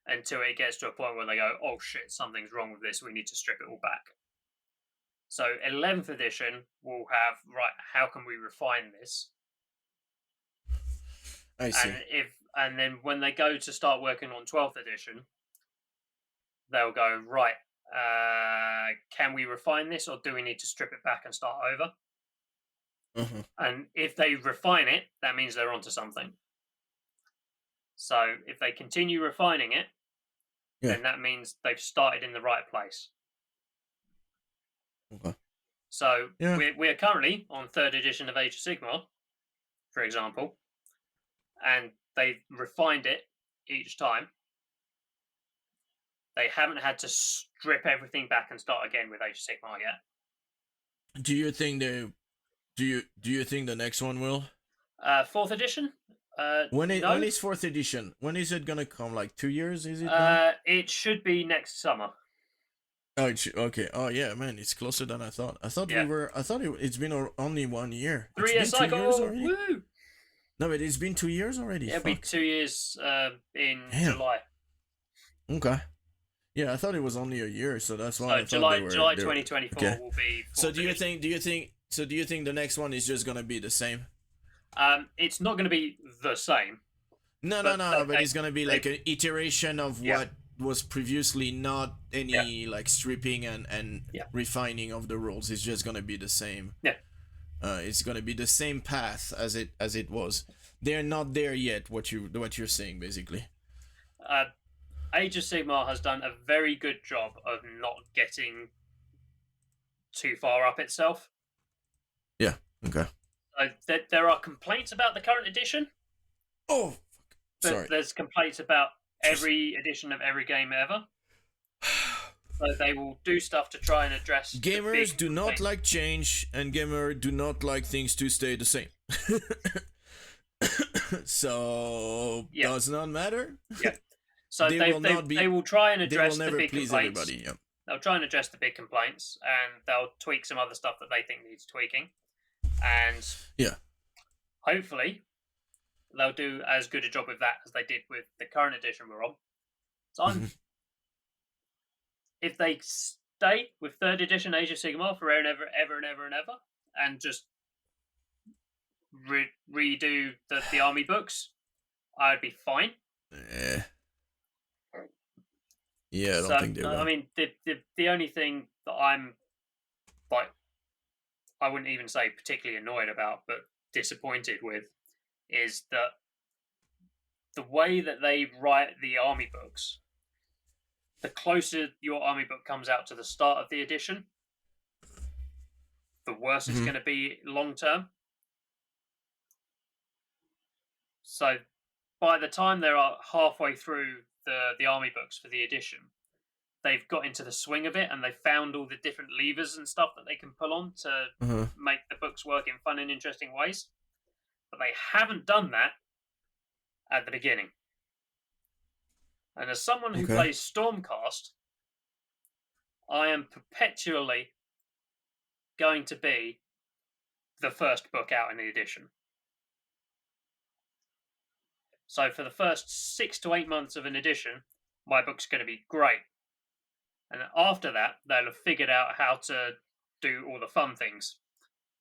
B: until it gets to a point where they go, oh shit, something's wrong with this. We need to strip it all back. So 11th edition will have, right, how can we refine this?
A: I see.
B: And then when they go to start working on 12th edition, they'll go, right, can we refine this, or do we need to strip it back and start over?
A: Mm-hmm.
B: And if they refine it, that means they're onto something. So if they continue refining it, then that means they've started in the right place.
A: Okay.
B: So we're currently on 3rd edition of Age of Sigmar, for example, and they've refined it each time. They haven't had to strip everything back and start again with Age of Sigmar yet.
A: Do you think do you think the next one will?
B: 4th edition.
A: When is 4th edition? When is it gonna come? Like 2 years? Is it?
B: It should be next summer.
A: Oh, okay. Oh yeah, man, it's closer than I thought. I thought it's been only 1 year.
B: 3-year cycle. Woo!
A: No, but it's been 2 years already.
B: It'll be 2 years in July.
A: Okay. Yeah, I thought it was only a year, so that's why.
B: So July 2024 will be.
A: So do you think the next one is just gonna be the same?
B: It's not going to be the same.
A: No, but it's gonna be like an iteration of what was previously not any like stripping and refining of the rules. It's just gonna be the same.
B: Yeah.
A: It's gonna be the same path as it was. They're not there yet. What you're saying basically.
B: Age of Sigmar has done a very good job of not getting too far up itself.
A: Yeah. Okay.
B: There are complaints about the current edition.
A: Oh, sorry.
B: There's complaints about every edition of every game ever. So they will do stuff to try and address.
A: Gamers do not like change, and gamers do not like things to stay the same. So does not matter.
B: Yeah. So they will try and address the big complaints.
A: Everybody, yeah.
B: They'll try and address the big complaints, and they'll tweak some other stuff that they think needs tweaking. And hopefully they'll do as good a job with that as they did with the current edition we're on. So if they stay with 3rd edition Age of Sigmar forever and ever, and just redo the army books, I'd be fine.
A: Yeah, I don't think they will.
B: I mean, the only thing that I'm like, I wouldn't even say particularly annoyed about, but disappointed with, is that the way that they write the army books, the closer your army book comes out to the start of the edition, the worse it's going to be long term. So by the time they're halfway through the army books for the edition, they've got into the swing of it and they've found all the different levers and stuff that they can pull on to make the books work in fun and interesting ways. But they haven't done that at the beginning. And as someone who plays Stormcast, I am perpetually going to be the first book out in the edition. So for the first 6 to 8 months of an edition, my book's going to be great. And after that, they'll have figured out how to do all the fun things.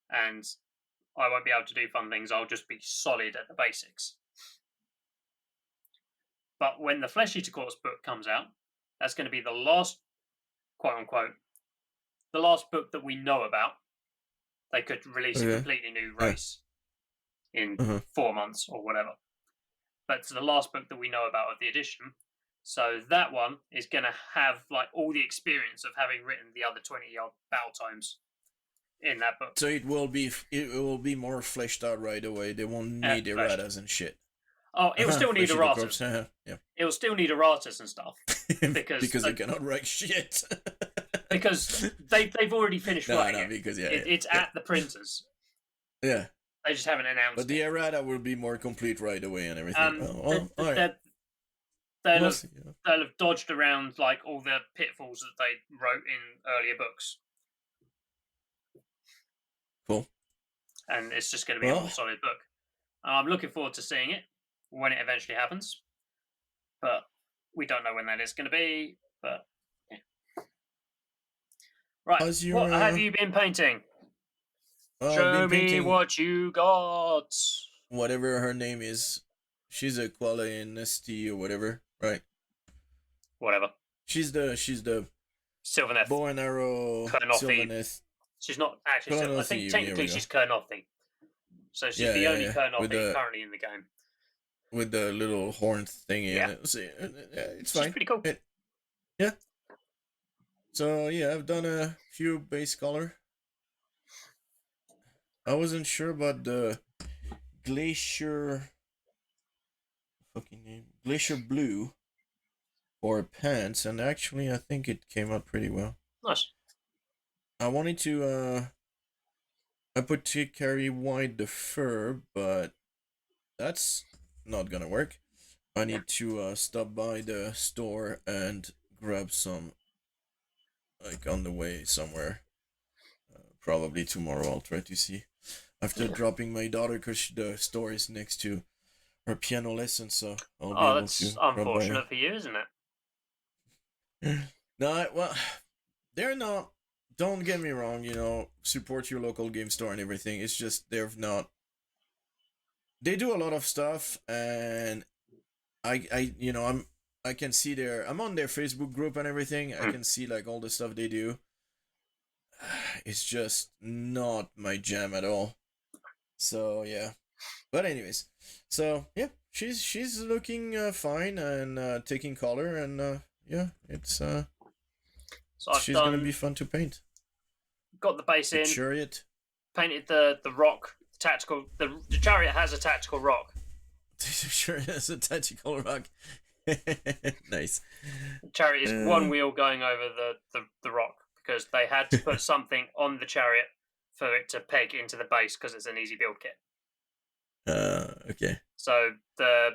B: And I won't be able to do fun things. I'll just be solid at the basics. But when the Flesh Eater Corpse book comes out, that's going to be the last, quote unquote, the last book that we know about. They could release a completely new race in 4 months or whatever. But it's the last book that we know about of the edition. So that one is going to have like all the experience of having written the other 20-odd battle times in that book.
A: So it will be more fleshed out right away. They won't need erratas and shit.
B: Oh, it will still need erratas.
A: Yeah.
B: It will still need erratas and stuff
A: because they cannot write shit.
B: Because they've already finished writing it.
A: Because
B: it's at the printers.
A: Yeah.
B: They just haven't announced
A: But the errata will be more complete right away and everything.
B: They'll have dodged around like all the pitfalls that they wrote in earlier books.
A: Cool.
B: And it's just going to be a more solid book. I'm looking forward to seeing it when it eventually happens. But we don't know when that is going to be. But yeah. Right, what have you been painting? Show me what you got.
A: Whatever her name is. She's a Qualinesti or whatever, right?
B: Whatever.
A: She's the
B: Sylvaneth.
A: bow and arrow Sylvaneth.
B: She's not actually Sylvaneth. I think technically she's Kernothi. So she's the only Kernothi currently in the game.
A: With the little horn thingy in it. It's fine.
B: She's pretty cool.
A: Yeah. So yeah, I've done a few base color. I wasn't sure about the Glacier Blue or pants, and actually I think it came out pretty well.
B: Nice.
A: I wanted to I put to carry wide the fur, but that's not gonna work. I need to stop by the store and grab some, like on the way somewhere. Probably tomorrow I'll try to see. After dropping my daughter, because the store is next to her piano lesson, so I'll be able
B: that's
A: to.
B: unfortunate for you, isn't it?
A: No, well, they're not. Don't get me wrong. Support your local game store and everything. It's just they're not. They do a lot of stuff, and I can see I'm on their Facebook group and everything. I can see like all the stuff they do. It's just not my jam at all. So yeah, but anyways, so yeah, she's looking fine and taking color, and yeah, it's so she's gonna be fun to paint.
B: Got the base in.
A: Chariot.
B: Painted the rock tactical. The chariot has a tactical rock.
A: Sure, has a tactical rock. Nice.
B: The chariot is one wheel going over the rock because they had to put something on the chariot for it to peg into the base because it's an easy build kit.
A: Okay.
B: So the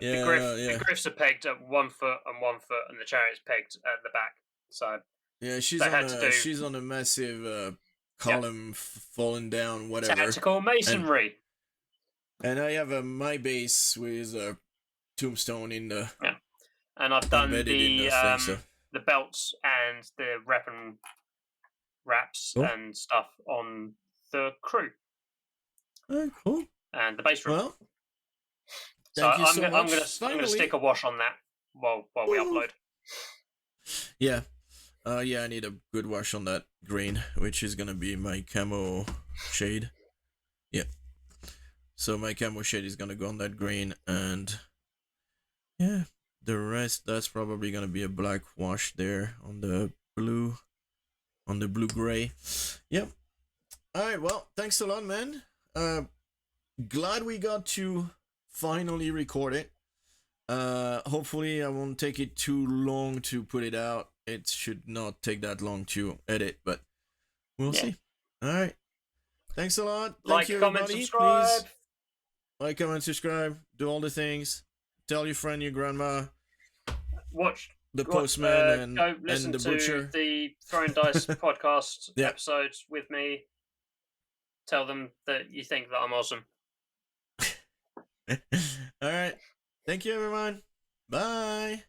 B: griffs are pegged at 1 foot and 1 foot, and the chariot's pegged at the back. So
A: yeah, she's on a massive column falling down, whatever.
B: Tactical masonry.
A: And I have my base with a tombstone in the.
B: Yeah. And I've done the belts and the weapon wraps
A: Cool.
B: and stuff on the crew
A: Cool.
B: and the base room.
A: Well,
B: So
A: thank you
B: I'm
A: so
B: gonna
A: much.
B: I'm gonna stick a wash on that while we
A: Woo.
B: upload.
A: Yeah. Yeah, I need a good wash on that green, which is gonna be my camo shade. Yeah. So my camo shade is gonna go on that green, and yeah, the rest, that's probably gonna be a black wash there on the blue gray. Yep. Alright, well, thanks a lot, man. Glad we got to finally record it. Hopefully I won't take it too long to put it out. It should not take that long to edit, but we'll see. Alright. Thanks a lot. Thank you,
B: Comment,
A: everybody.
B: subscribe.
A: Please like, comment, subscribe, do all the things. Tell your friend, your grandma,
B: Watch
A: the postman,
B: go listen
A: and the
B: to
A: butcher.
B: the Throwing Dice podcast
A: Yeah.
B: episodes with me. Tell them that you think that I'm awesome.
A: All right. Thank you, everyone. Bye.